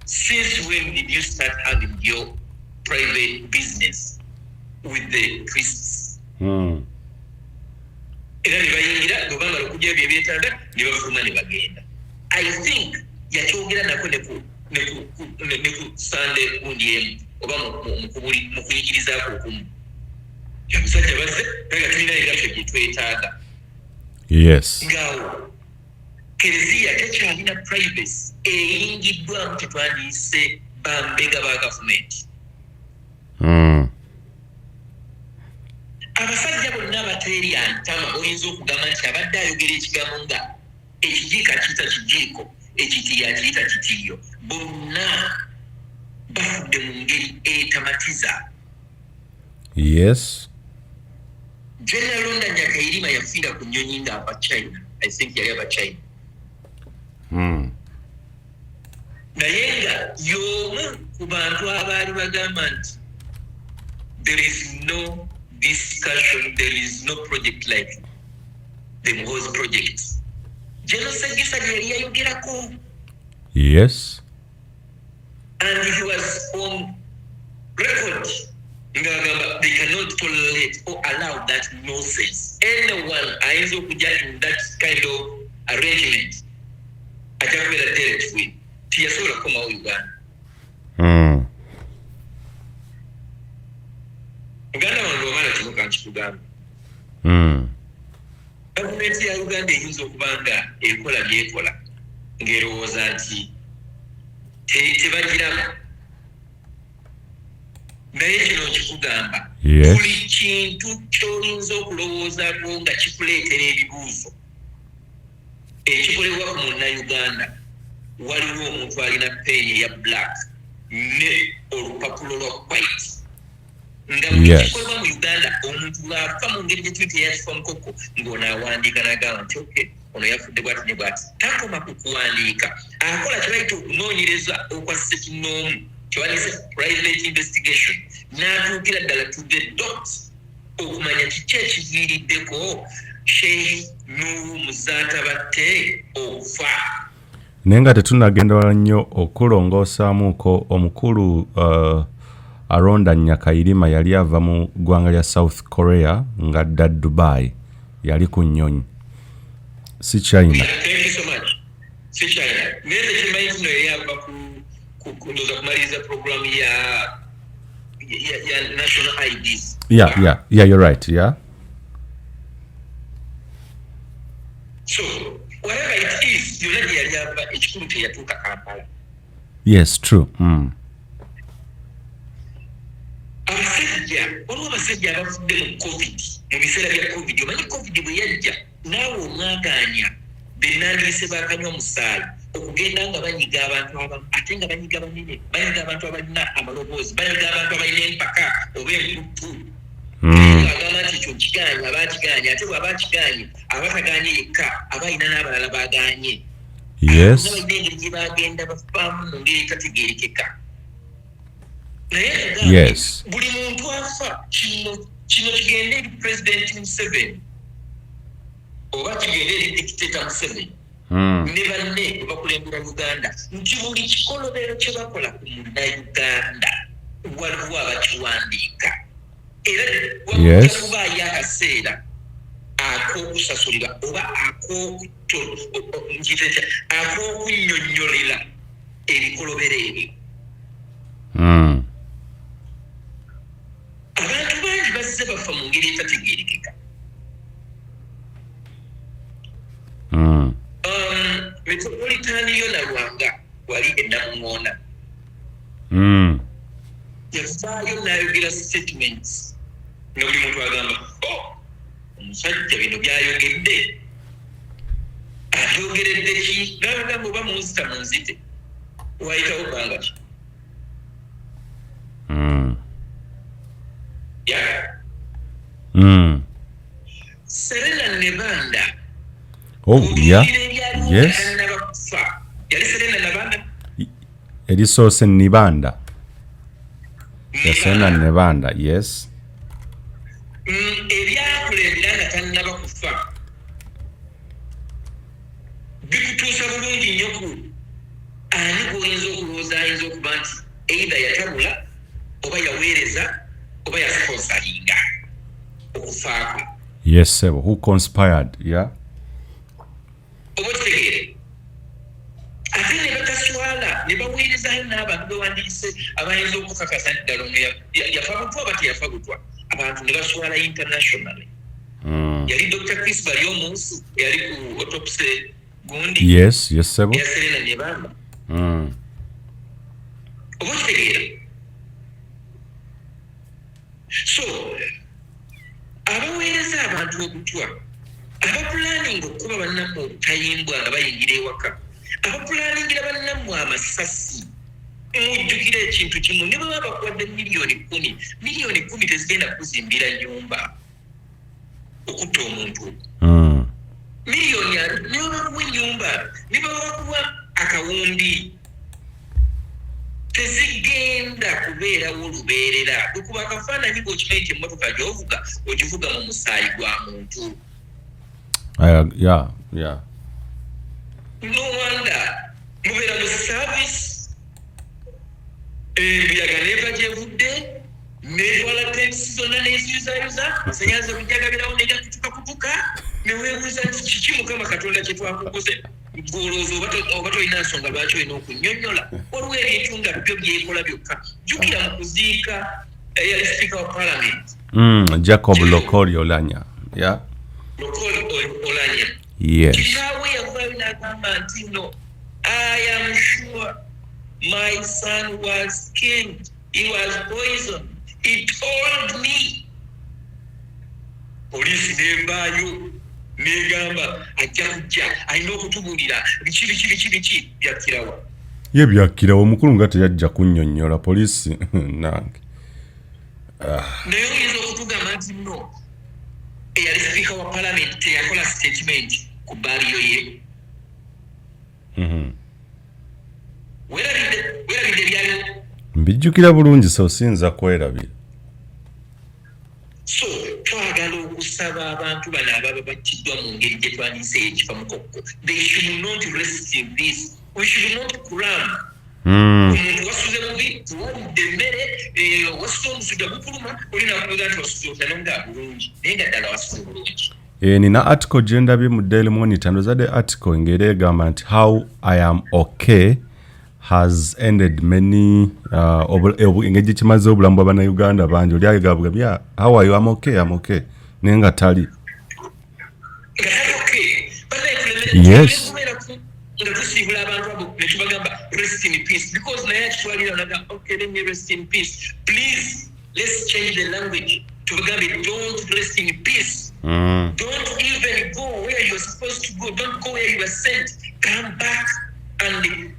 since when did you start having your private business with the priests? Era ne bayingira nga bamala okujja ebyo ebyetaaga ne bafuluma ne bagenda. I think yakyogera nako ne ku Sunday gundi emu oba mu kuyigirizaako okumu. Abasajja bazze nga tulina ebyafe bye twetaaga. Yes. Ngaawo Kereziya tekyalina privacy eyingiddwamu tetwandiise bambega ba gavumenti. Abasajja bonna abateeri antama oyinza okugamba nti abadde ayogera ekigambo nga ekijiiko akiyita kijiiko, ekitiiyo akiyita kitiiyo, bonna bafudde mu ngeri etamatiza. Yes. General Nyakairima yafiira ku nnyonyi ng'ava China. I think yali ava China. Naye nga y'omu ku bantu abaali bagamba nti there is no discussion, there is no project like the Mhozi project. General Segisa yali yayogerako. Yes. And he was on record. They cannot tolerate or allow that nonsense. Anyone ayinza okujja in that kind of arrangement ajja kubeera dealt with. Tiyasobola kukomawo Uganda. Uganda wano lwomala kino kankikugamba. Gavumenti ya Uganda eyinza okuba nga ekola byekola ng'erowooza nti tebagiramu. Naye kino nkikugamba, buli kintu ky'oyinza okulowoozaako nga kikuleetera ebibuuzo ekikolebwa ku munnayuganda, waliwo omuntu alina peeni eya black ne olupapulo lwa white. Nga kikolebwa mu Uganda omuntu lw'afa mu ngeri gye tuyita eyakifa mukoko ng'ono awandiika n'agamba nti okay, ono yafudde bw'ati ne bw'ati. Takoma ku kuwandiika, akola kye bayita okunoonyereza okwa ssekinnoomu, kyewandise private investigation, n'atuukira ddala to the dot okumanya kiki ekiviiriddeko Sheikh Nuhu Muzaatabatte okufa. Naye nga tetunnagenda wala nnyo okulongoosamuuko omukulu Aronda Nyakairima yali ava mu ggwanga lya South Korea ng'adda Dubai, yali ku nnyonyi, si China. Thank you so much. Si China. Neze kimanyi kino yali ava kundoza kumaliza programu ya national IDs. Yeah, you're right, yeah. So, whatever it is, yonna gye yali ava ekikulu teyatuuka Kampala. Yes, true. Waliwo abasajja abafudde mu COVID, mu biseera bya COVID. Omanyi COVID bwe yajja naawe omwagaanya bennandiise baakanywa omusaayi okugenda nga banyiga abantu abamu, ate nga banyiga banene, banyiga abantu abalina amaloboozi, banyiga abantu abalina empaka oba emputtu. Agamba nti ekyo kiganye, abaakiganye, ate bw'aba akiganye abataganye yekka abalina n'abalala baganye. Yes. N'abalina engeri gye bagenda bafaamu mu ngeri etategeerekeka. Naye yes, buli muntu afa kino kigende eri President Museveni oba kigende eri Dictator Museveni ne banne bakulembera Uganda nti buli kikolobero kye bakola ku munnayuganda waliwo abakiwandiika era wakubaayo akaseera ak'okusasulira oba ak'okunnyonnyolera ebikolobero ebyo. Abantu bangi bazze bafa mu ngeri etategeerekeka. Metropolitan yona Lwanga wali ennamuŋŋoona yavaayo n'ayogera statements nga buli muntu agamba omusajja bino byayogedde ate akyogeredde ki n'abagamba oba munzita munzite wayitawo bbanga ki Serena Nebanda. Oh, yeah. Yes. Yali Serena Nebanda. Erisoose Nibanda. Serena Nebanda, yes. Ebyakulembera nga tannaba kufa. Bikutuusa bulungi nnyo ku ani gwoyinza okulowooza ayinza okuba nti either yatabula oba yaweereza oba yasponsalinga okufa kwe. Yes, sir. Who conspired? Yeah. Obotegere. Ate ne bataswala ne baweerezayo n'abantu bewandiise abayinza okukakasa nti ddala ono yafa butwa bati yafa butwa. Abantu ne baswala internationally. Yali Dr. Chris bali omunsi yali ku autopsy gundi. Yes, yes, sir. Yaserena ne bamba. Obotegere. So abaweereza abantu obutwa abapulaninga okuba bannammwe obutayimbwa nga bayingira ewaka abapulaningira bannammwe amasasi mujjukira ekintu kimu ne baba bakuwadde miliyoni 10 tezigenda kuzimbira nnyumba okutta omuntu miliyoni ne babakuwa ennyumba ne babakuwa akawumbi tezigenda kubeerawo olubeerera okuba akafaananyi bw'okimanyi nti emmotoka gy'ovuga ogivuga mu musaayi gwa muntu. No wonder mubeera mu saavisi embuyaga neeva gyevudde netwala tepisi zonna neziyuzayuza masanyalaze okujagabirawo negakutukakutuka neweebuuza nti kiki mukama katonda kye twakukoze gwolowooza oba tolina nsonga lwaki olina okunnyonnyola waliwo ebintu nga byo byekola byokka jjukira mu kuziika eyali sipiika wa palamenti Jacob Lokoli Olanya. Olanya. Yes. Kitaawe yavaayo n'agamba nti no, I am sure my son was killed. He was poisoned. He told me. Poliisi n'evaayo n'egamba ajja kujja alina okutubuulira biki byakkirawo. Ye byakkirawo omukulu nga teyajja kunnyonnyola poliisi nange. Naye oyinza okutugamba nti no eyali sipiika wa palamenti teyakola statement ku bbaaliyo ye. Weerabidde byaliwo. Mbijjukira bulungi so siyinza kwerabira. So twagala okusaba abantu bano ababa battiddwa mu ngeri gye twandise ekifa mukokko. They should not rest in peace. We should not cram. Omuntu wasuze mubi tuwalidde emmere wasuze omusujja gukuluma olina kubuuza nti wasuze otya nga bulungi naye nga ddala wasuze bulungi. Nina article gye ndabye mu Daily Monitor ndozadde article engeri egamba nti how I am okay has ended many engeri gye kimaze obulamu bw'Abannayuganda bangi oli ayegabugambye how are you? I'm okay naye nga tali. Yes. Rest in peace because na actually okay, let me rest in peace. Please let's change the language to don't rest in peace. Don't even go where you're supposed to go. Don't go where you were sent. Come back and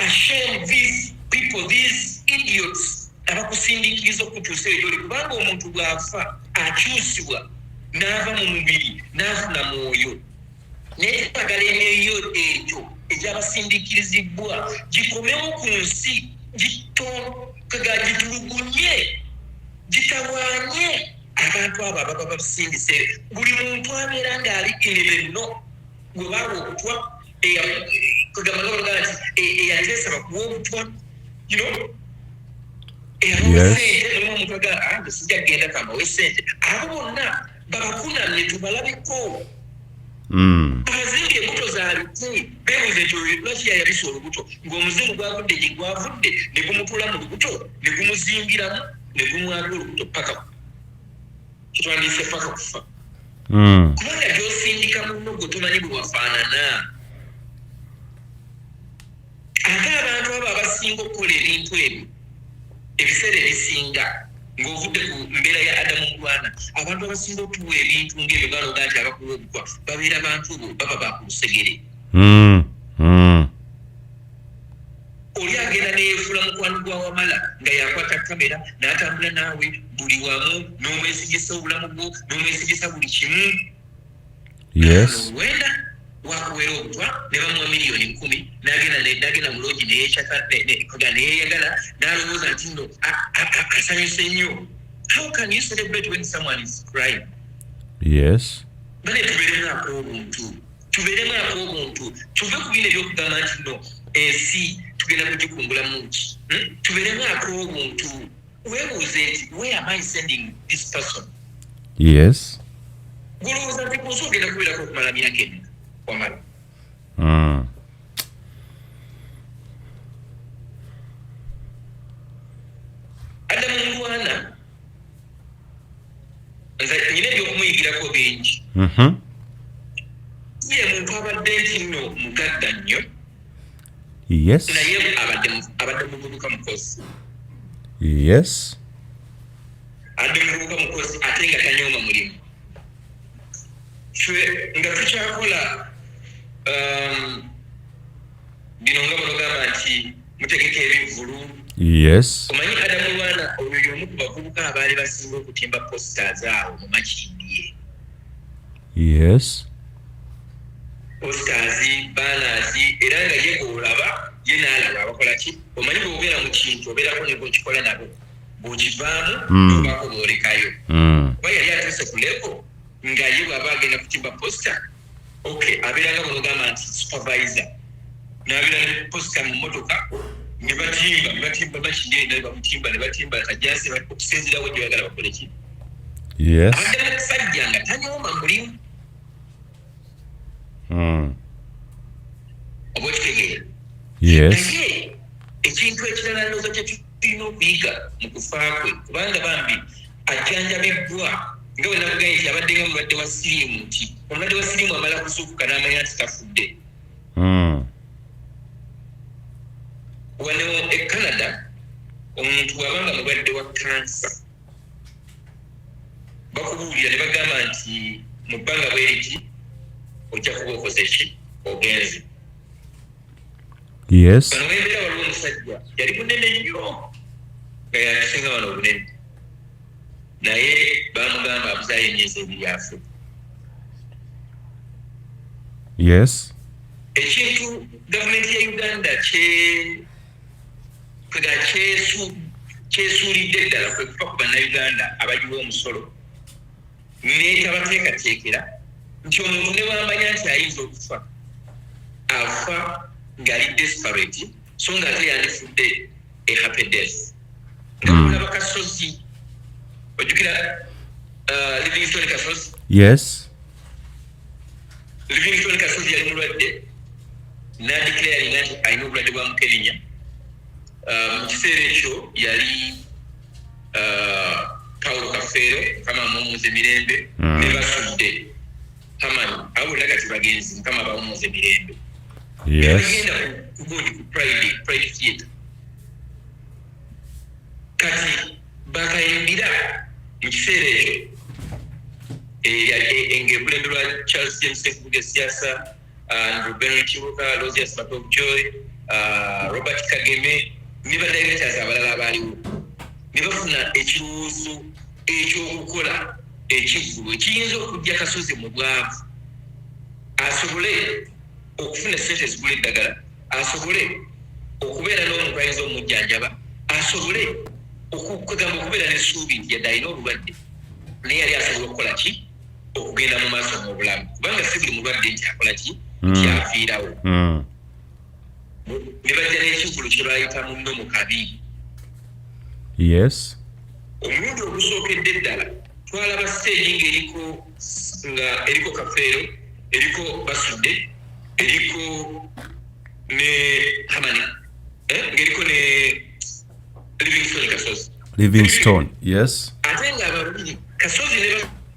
shame these people, these idiots. Abakusindikiriza okutuusa eyo oli kubanga omuntu bw'afa akyusibwa n'ava mu mubiri n'afuna mwoyo naye twagala emyoyo egyo egyabasindikirizibwa gikomewo ku nsi gitulugunye gitawaanye abantu abo ababa babisindise buli muntu abeera ng'ali inebeno gwe baawa obutwa kagamba nti eyateesa bakuwa obutwa omuntu agamba sijja kgenda kamawe sente abo bonna babakunamye tubalabeko. Abazimbi embuto zaalite beebuuza ekyo lwaki yayabisa olubuto ng'omuzimu gwavudde gye gwavudde ne gumutuula mu lubuto ne gumuzimbiramu ne gumwaga olubuto paka kitwandiise paka kufa. Kubanga gy'osindika munno gwe tomanyi bwe wafaanana. Ate abantu abo abasinga okukola ebintu ebyo ebiseera ebisinga ng'ovudde ku mbeera ya Adamu Mugwana abantu abasinga okuwa ebintu ng'ebyo baloga nti abakuwa obutwa babeera abantu bo baba bakulusegere oli agenda neyefuula mukwano gwa wamala nga yakwata kamera n'atambula naawe buli wamu n'omwesigisa obulamu bwo n'omwesigisa buli kimu. Wenda wakuweera obutwa ne bamuwa miliyoni 10 n'agenda mu loogi neyeyagala n'alowooza nti nno asanyuse nnyo. How can you celebrate when someone is crying? Bane tubeeremu obuntu tuve ku bino ebyokugamba nti nno ensi tugenda kugikungulamu ki. Tubeeremu obuntu. Weebuuze nti where am I sending this person? Golowooza nti kunsi ogenda kubeerako okumala myaka ena wamala. Adamu Mulwana nze nyina ebyokumuyigirako bingi. Ye muntu abadde nti nno mugagga nnyo. Naye abadde muvubuka mukozi. Abadde muvubuka mukozi ate nga tanyooma mulimu. Ffe nga tukyakola bino nga banogamba nti mutegeka ebivulu. Omanyi Adamu Mulwana oyo y'omu ku bavubuka abaali basinga okutimba posters awo mu Makindye. Posters, banners, era nga ye olaba ye n'alaba abakola ki. Omanyi bw'obeera mu kintu obeerako ne bw'okikola nabo bw'okivaamu obaako bw'olekayo. Kuba yali atuuse ku level nga ye bw'aba agenda kutimba poster, abeera nga bw'ogamba nti supervisor n'abeera ne poster mu mmotoka ne batimba Makindye ne bamutimba ne batimba Kajansi okusinziirawo gye bagala bakole ki. Abadde musajja nga tanyooma mulimu. Oba okitegeera? Naye ekintu ekirala ndowooza kye tulina okuyiga mu kufa kwe kubanga bambi ajjanjabibbwa nga bwe nakugaye nti abadde nga mulwadde wa siriimu nti omulwadde wa siriimu amala kuzuukuka n'amanya nti tafudde. Wano e Canada omuntu bw'abanga mulwadde wa kansa bakubuulira ne bagamba nti mu bbanga bweriki ojja kuba okoze ki ogenze. Bano wembeera waliwo omusajja yali munene nnyo nga yakisinga wano obunene naye bamugamba abuzaayo emyezi 2 afe. Ekintu gavumenti ya Uganda kyesuulidde ddala kwe kufa ku bannayuganda abagiwa omusolo n'etabateekateekera nti omuntu ne bamanya nti ayinza okufa afa ng'ali desperate so nga ate yandifudde a happy death. Nga mulaba Kasozi ojjukira Livingstone Kasozi? Livingstone Kasozi yali mulwadde n'adeclaringa nti alina obulwadde bwa mukenenya. Mu kiseera ekyo yali Paulo Kafeero Mukama amumuuza emirembe ne basudde Hamani abo bonna kati bagenzi Mukama bawumuuza emirembe. Bagenda kugundi ku Pride Theatre. Kati bakayindira mu kiseera ekyo ng'ekulemberwa Charles James Sekubuga siasa, Andrew Bernard Kibuka, Rosias Matobjoy, Robert Kageme ne badirectors abalala abaaliwo ne bafuna ekirowoozo ekyokukola ekivvulu ekiyinza okujja Kasozi mu bwavu asobole okufuna ssente ezigula eddagala, asobole okubeera n'omuntu ayinza omujjanjaba, asobole okugamba okubeera n'essuubi nti yadde alina obulwadde naye yali asobola okukola ki okugenda mu maaso mu bulamu kubanga si buli mulwadde nti akola ki nti afiirawo. Ne bajja n'ekivvulu kye baayita munno mu kabi. Omulundi ogusookedde eddala twalaba siteegi ng'eriko Kafeero, eriko Basudde, eriko ne Hamani, ng'eriko ne Livingstone Kasozi. Ate ng'abalubiri Kasozi ne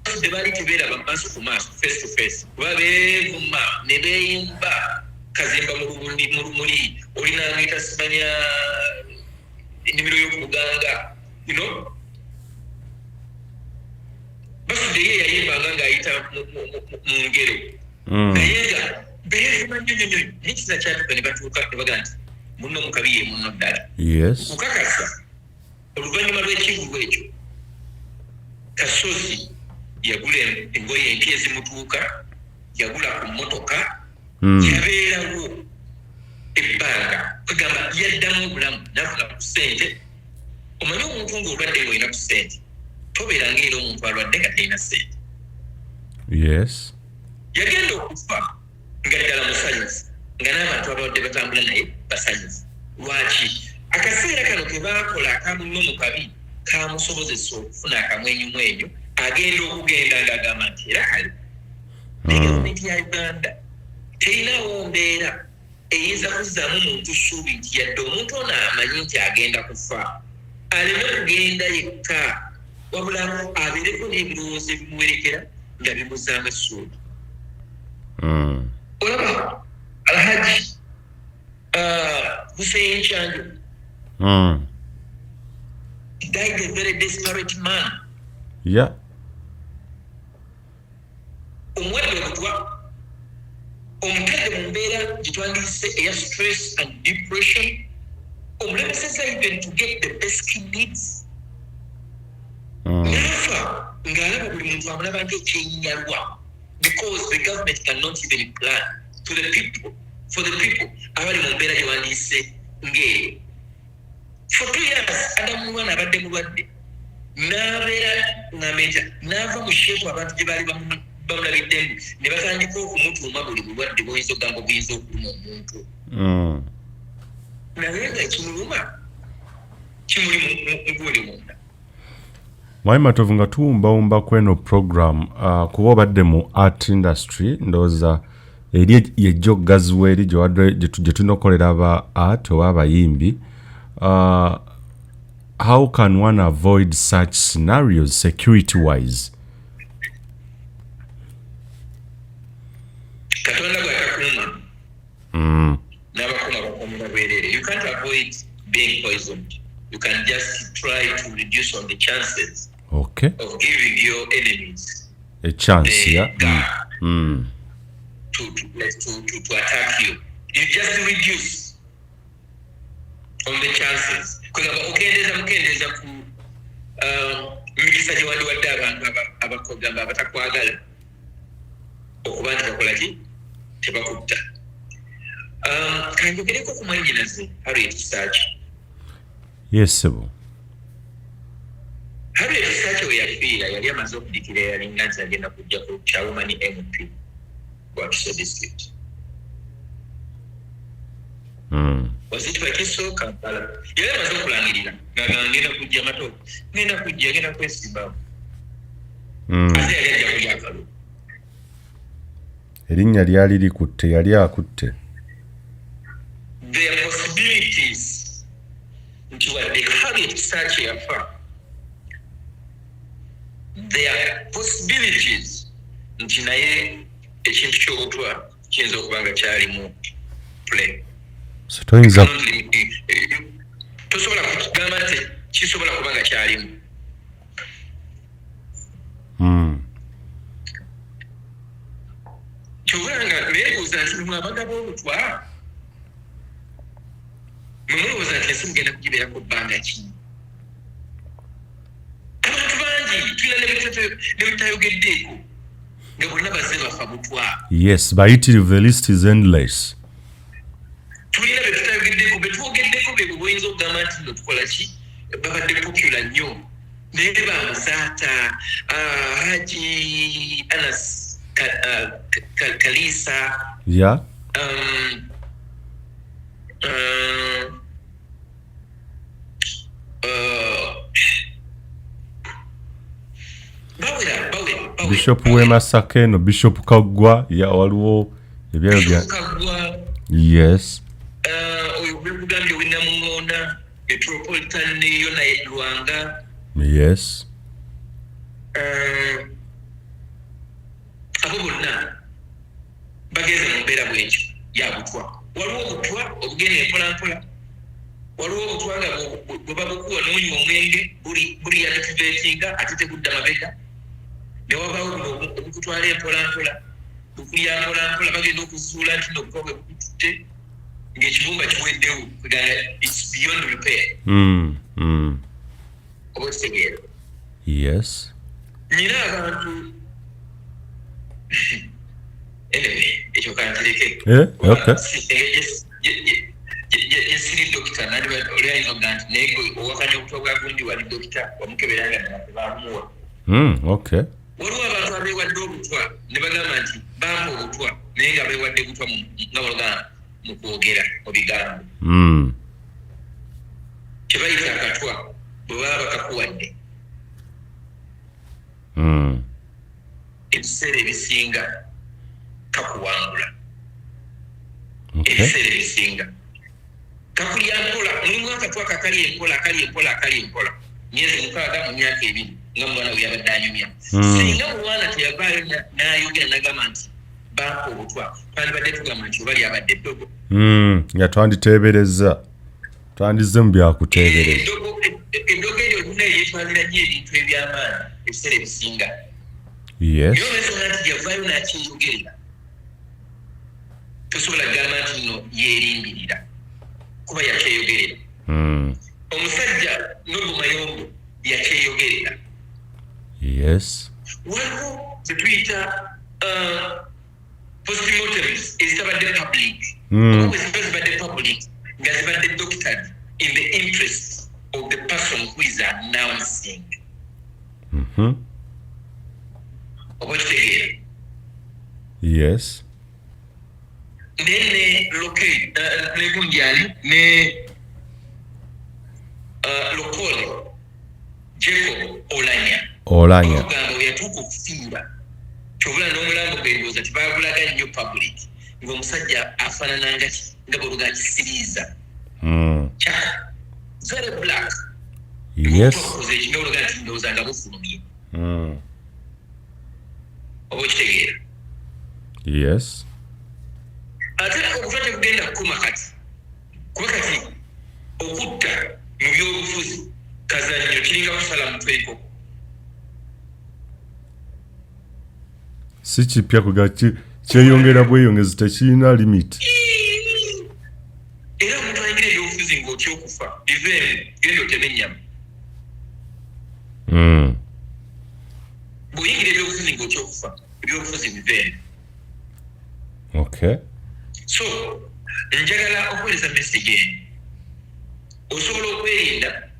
Basudde baali tebeeraba maaso ku maaso, face to face, kuba beevuma ne beeyimba kazimba mu lumuli olina ng'eta simanya ennimiro y'okuganga Basudde ye yayimbanga ng'ayita mu ngero naye nga beefuma nnyo n'ekiza kyatuka ne batuuka ne bagamba nti munno mukabi ye munno ddala. Yes. Kukakasa oluvannyuma lw'ekivugo ekyo Kasozi yagula engoye empya ezimutuuka, yagula ku mmotoka, yabeerawo ebbanga kugamba yaddamu obulamu n'afuna ku ssente. Omanyi omuntu ng'olwadde ng'olina ku ssente tobeera ng'era omuntu alwadde nga talina ssente. Yes. Yagenda okufa nga ddala musanyufu nga n'abantu abalwadde batambula naye basanyufu. Lwaki? Akaseera kano ke baakola akamunno mu kabi kaamusobozesa okufuna akamwenyumwenyu agenda okugenda ng'agamba nti era kale gavumenti ya Uganda terinawo mbeera eyinza kuzzaamu muntu ssuubi nti yadde omuntu ono amanyi nti agenda kufa aleme kugenda yekka wabula abeereko n'ebirowoozo ebimuwerekera nga bimuzzaamu essuubi. Olaba Alhaji Hussein Chanjo died a very desperate man. Yeah. Omwedde Obutwa omutadde mu mbeera gye twandiyise eya stress and depression omulemeseza even to get the basic needs. Nafa ng'alaba buli muntu amulaba ng'ekyenyinnyalwa because the government cannot even plan to the people, for the people abali mu mbeera gye wandiyise ng'eyo. For 2 years Adamu mwana abadde mulwadde n'abeera ng'amenta n'ava mu sheepu abantu gye baali bamulabiddemu ne batandika okumutuuma buli bulwadde bw'oyinza okugamba buyinza okuluma omuntu. Naye nga kimuluma kimuli muguli munda. Mwami Matovu nga tuwumbawumba kweno program kuba obadde mu art industry ndowooza eri yejjo gaziwa eri gye tulina okukolera aba art oba abayimbi. How can one avoid such scenarios security-wise? You can't avoid being poisoned. You can just try to reduce on the chances of giving your enemies a chance, to attack you. You just reduce on the chances. Because okendeza ku mikisa gye wandiwadde abantu abakogamba abatakwagala okuba nti bakola ki tebakutta. Kanjogereko ku mwannyinaze Harriet Kisaaki. Yes, sebo. Harriet Kisaaki we yafiira yali amaze okudikira yalinga nti agenda kujja ku Chairman MP wa Kiso District. Wasitwa Kiso Kampala. Yali amaze okulangirira ng'agenda kujja Matovu. Ngenda kwesimbamu. Ate yali ajja kulya akalulu. Erinnya lyali likutte yali akutte. There are possibilities nti wadde Harriet Kisaaki yafa. There are possibilities nti naye ekintu ky'obutwa kiyinza okuba nga kyalimu play. So toyinza tosobola kugamba nti kisobola kuba nga kyalimu. Kyobula nga neebuuza nti mwe abagaba obutwa mulowooza nti ensi mugenda kugibeerako bbanga ki? Abantu bangi tulina ne bitayogeddeeko nga bonna bazze bafa butwa. Yes, bayitirivu, the list is endless. Tulina be tutayogeddeeko be twogeddeko be bw'oyinza okugamba nti nno tukola ki babadde popular nnyo naye bamuzaata Haji Anas Kalisa. Yeah. Bishop Wema Sakeno, Bishop Kagwa, ya waliwo ebyayogera. Yes. Uganda Eyenkya, Metropolitan yona Lwanga. Yes. Abo bonna bageze mu mbeera bw'ekyo ya butwa. Waliwo obutwa obugenda empolampola. Waliwo obutwa nga bwe babukuwa n'onywa omwenge buli yactivatinga ate tegudda mabega. Ne wabaawo obukutwala empolampola. okuyambola mpola bagenda okuzuula nti n'obuto bwe bukutte ng'ekibumba kiweddewo it's beyond repair. Oba okitegeera? Yes. Nina abantu ekyo kantereke. Okay. Yesiri dokita oliyayinoga nti naye owakanya obuto bwa gundi wali dokita wamukeberanga natebamuwa. Okay. Waliwo abantu abeewadde obutwa ne bagamba nti bampa obutwa naye nga beewadde butwa nga bagamba mu kwogera mu bigambo. Kye bayita akatwa bwe baba bakakuwadde. Ebiseera ebisinga kakuwangula. Ebiseera ebisinga kakulya mpola. Mulimu akatwa kakali empola myezi 6 mu myaka 2 nga mwana we yabadde anyumya. Singa mwana teyavaayo n'ayogera n'agamba nti bampa obutwa twandibadde tugamba nti oba lyabadde eddogo. Nga twanditeebereza twandize mu byakuteebereza. Eddogo eryo olina eryetwalira nnyo ebintu eby'amaanyi ebiseera ebisinga. Yes. Yomesonga nti yavaayo n'akyeyogerera. Tosobola kugamba nti nno yeerindirira kuba yakyeyogerera. Omusajja n'obumayombo yakyeyogerera. Yes. Waliwo ze tuyita postmortems ezitabadde public. Zibadde public nga zibadde doctored in the interest of the person who is announcing. Oba kitegeera? Yes. Ne locate ne gundyali ne lokole Jacob Olanya. Ogamba yatuuka okufiira kyobula n'omulambo gwendooza tibagulaga nnyo public ng'omusajja afaanana nga bweruga kisiriiza. Kyaka very black. Yes. Okoze ekinooga nti ndowooza nga bufulumye. Oba okitegeera? Yes. Ate obutwa tegugenda kukoma kati. Kuba kati okutta mu byobufuzi kazannyo kiringa kusala mutwe enkoko. Si kipya kuga kyeyongera bweyongezi tekirina limit. Era omuntu ayingira ebyobufuzi ng'otya okufa biveemu genda oteme ennyama. Bw'oyingira ebyobufuzi ng'otya okufa ebyobufuzi biveemu. Okay. So njagala okuweereza message eno. Osobola okwerinda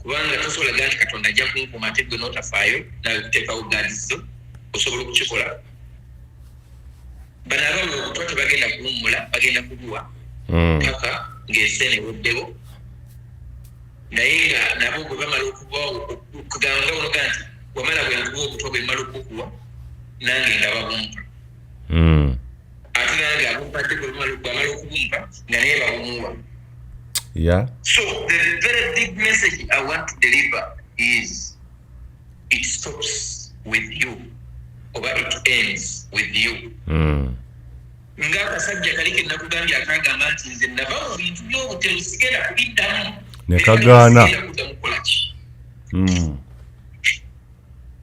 kubanga tosobola gamba nti Katonda ajja kunkuma ate gwe n'otafaayo nawe kuteekawo gaadizo. Osobola okukikola. Bano abawe obutwa tebagenda kuwummula bagenda kubuwa paka ng'ensi eweddewo. Naye nga nabo bwe bamala okugamba nga bonoga nti wamala bwe nkuwa obutwa bwe mmala okukuwa nange ndaba bumpa. Ate nange abumpadde bwe bamala okubumpa nga naye babumuwa. Yeah. So the very big message I want to deliver is it stops with you. Oba it ends with you. Nga akasajja kali ke nakugambye akagamba nti nze nava mu bintu by'obutemu sigenda kubiddamu. Ne kagaana.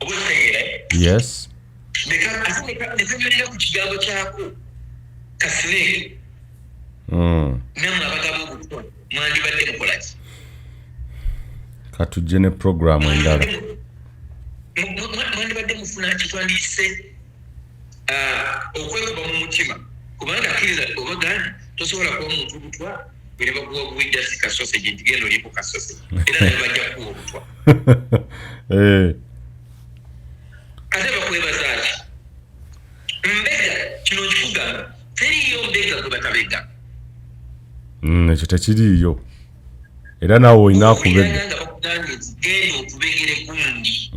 Oba otegeera? Yes. Ne kanyolera ku kigambo kyako kasineeke. Nammwe abagaba obutwa mwandibadde mukola ki? Katujje ne programu endala. Mwandibadde mufuna kitwandiyise okwekuba mu mutima kubanga akkiriza oba gandi tosobola kuba omuntu obutwa bwe bakuwa obuwidasi kasosage nti genda olieko kasosage era naye bajja kuwa obutwa. Ate bakwebaza ki? Mbega kino nkikugamba teriyo mbega gwe batabega. Ekyo tekiriiyo era naawe olina akubega. Nga bakugambye nti genda otubegere gundi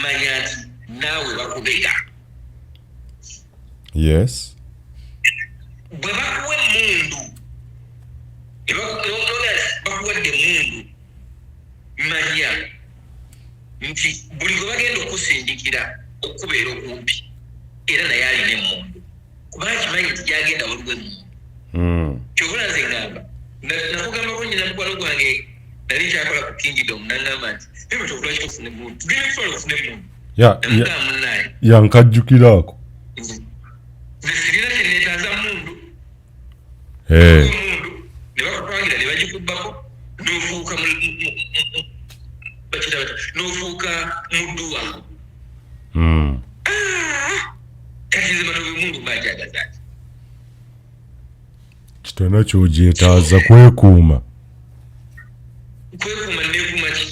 manya nti naawe bakubega. Yes. Bwe bakuwa emmundu bakuwadde emmundu manya nti buli gwe bagenda okusindikira okubeera okumpi era naye alina emmundu kubanga kimanyi nti gyagenda waliwo emmundu. Kyobula nze ngamba nakugambako nyina mukwano gwange nali kyakola ku kingdom nangamba nti ebe tokula kitofuna emmundu tugenda kusobola okufuna emmundu. Namugamba munnaye yankajjukiraako. ne bakutwangira ne bagikubbako n'ofuuka n'ofuuka muddu wange. Kati nze bano bemundu mbajagaza ati kitana kyogyetaaza kwekuuma neekuuma ki?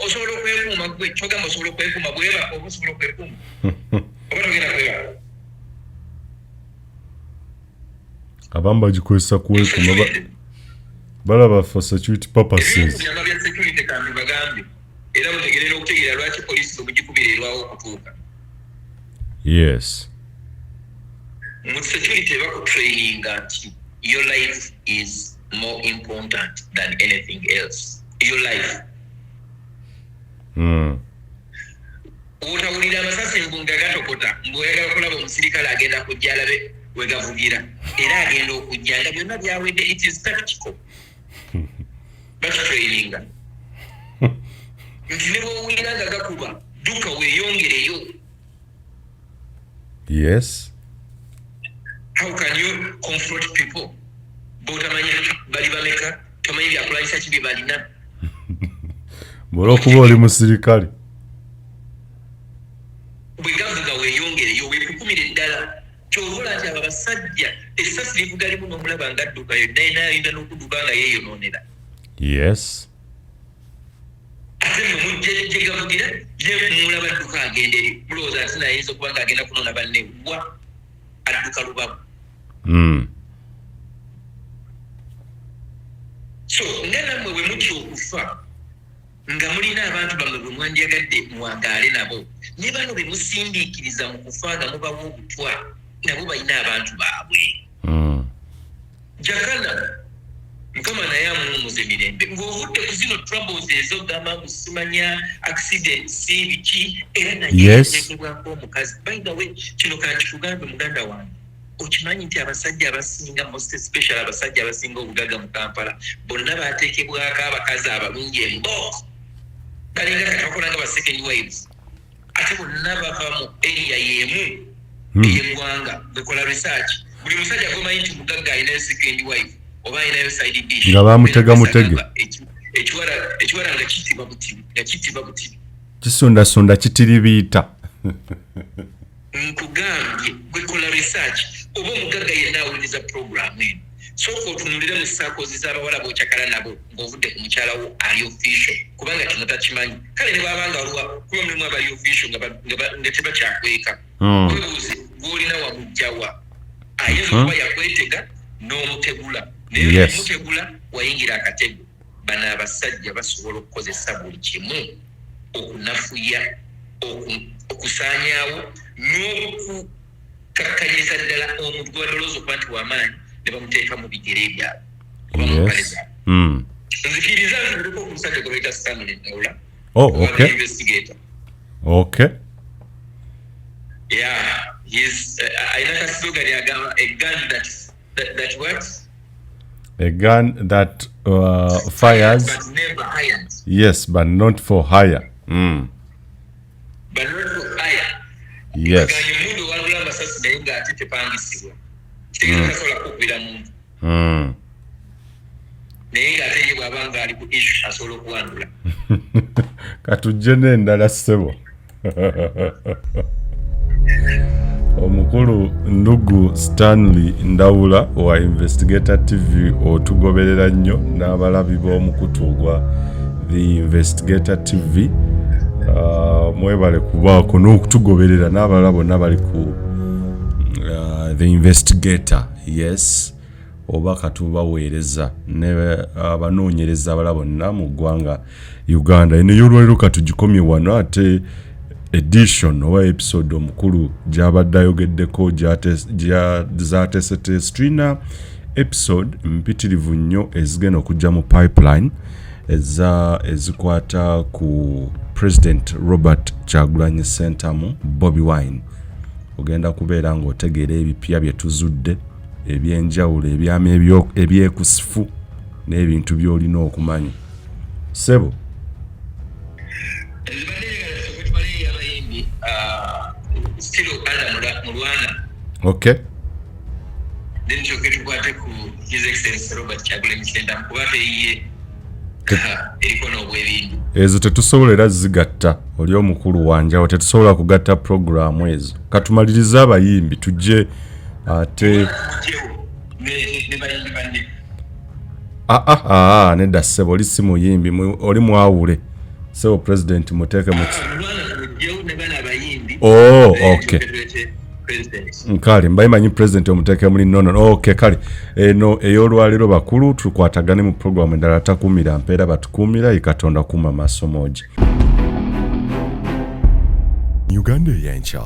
Osobola okwekuuma gwe kyogamba osobola okwekuuma bwebaka oba osobola okwekuuma oba togenda kwebaka. abamu bagikozesa kwekuuma balaba for security purposes. Ebyama bya security kandi bagambe era mutegerera okutegeera lwaki poliisi bwegikubira erwawo okutuuka. Yes. Mu security bakutraininga nti your life is more important than anything else. Your life. Otawulira amasasi mbunga gatokota mbweyagala kulaba omusirikale agenda kujja alabe wegavugira era agenda okujja nga byonna byawedde. It is tactical. Bakutraininga nti ne bwowulira nga gakuba dduka weeyongereyo. Yes. How can you confront people? Botamanya bali bameka tomanyi byakulabisa ki bye balina. Olw'okuba oli musirikale bwe gavuga weeyongereyo weekukumire ddala. Kyobola nti abo abasajja essasi livuga limu n'omulaba nga adduka yonna ayinza n'okudduka nga yeeyonoonera. Yes. Ate mwe gye gavugira ye mulaba adduka agendere mulowooza ati nayinza okuba nga agenda kunoona banne wa adduka lubabu. So nga nammwe bwe mutya okufa nga mulina abantu bammwe bwe mwandyagadde muwangaale nabo ne bano be musindiikiriza mu kufa nga mubawa obutwa nabo balina abantu baabwe. Jakana Mukama naye amuwummuza emirembe ng'ovudde ku zino troubles ezo gamba ngu simanya accidents biki era naye ekebwako omukazi. By the way kino kankikugambe muganda wange okimanyi nti abasajja abasinga most especially abasajja abasinga obugaga mu Kampala bonna baateekebwako abakazi abalungi embooko balinga kati bakola nga ba second wives ate bonna bava mu area y'emu ey'eggwanga bekola research. Buli musajja gomanyi nti mugagga alinayo second wife oba alinayo side dish nga bamutega mutege ekiwala nga kitiba butibi kisondasonda kitiribiita. Nkugambye gwekola research oba omugagga yenna awuliriza programu eno sooka otunulire mu saakozi z'abawala b'okyakala nabo ng'ovudde ku mukyala wo ali official kubanga kino takimanyi. Kale ne bwaba nga waliwo kuba mulimu abali official nga tebakyakweka webuuze gw'olina wamugjawa ayinza okuba yakwetega n'omutegula naye mutegula wayingira akatego. Bano abasajja basobola okukozesa buli kimu okunafuya okusaanyaawo n'okukakkanyiza ddala omuntu gwadolooza okuba nti w'amaanyi ne bamuteeka mu bigere byabwe oba mu mpale zaabwe. Nzikiriza nti buliko omusajja gwe bayita Stanley Ndawula investigator. Yeah, alina kaslogan agamba a gun that what? A gun that fires but never hired. Yes, but not for hire. But not for hire. Yes. Mundu wabula amasasi naye ng'ate tepangisibwa. Kitegeeza tasobola kubbira muntu. Naye ng'ate ye bw'aba ng'ali ku issue asobola okuwandula. Katujje n'endala ssebo. Omukulu Ndugu Stanley Ndawula wa Investigator TV otugoberera nnyo n'abalabi b'omukutu gwa The Investigator TV. Mwebale kubaako n'okutugoberera n'abalala bonna bali ku The Investigator. Yes. Oba katubaweereza ne abanoonyereza abalala bonna mu ggwanga Uganda. Eno y'olwaliro katugikomye wano ate edition oba episode omukulu gy'abadde ayogeddeko gy'ateeseteese. Tulina episode mpitirivu nnyo ezigenda okujja mu pipeline ezikwata ku President Robert Kyagulanyi Ssentamu BobiWine. Ogenda kubeera ng'otegeera ebipya bye tuzudde ebyenjawulo ebyama ebyekusifu n'ebintu by'olina okumanya. Sebo still Uganda mu Rwanda. Okay. then tuke tukwate ku His Excellency Robert Kyagulanyi Ssentamu kuba teyiye eriko n'obwebindu ezo tetusobola era zigatta oli omukulu wanjawo tetusobola kugatta programu ezo katumaliriza abayimbi tujje ate nedda ssebo oli si muyimbi oli mwawule sebo president muteeke mu okay nkale mbayimanyi president omuteeke muli nono okay kale eno ey'olwaliro bakulu tukwatagane mu programu endala takumira mpeera batukumira ikatonda kuma masomoji Uganda Eyenkya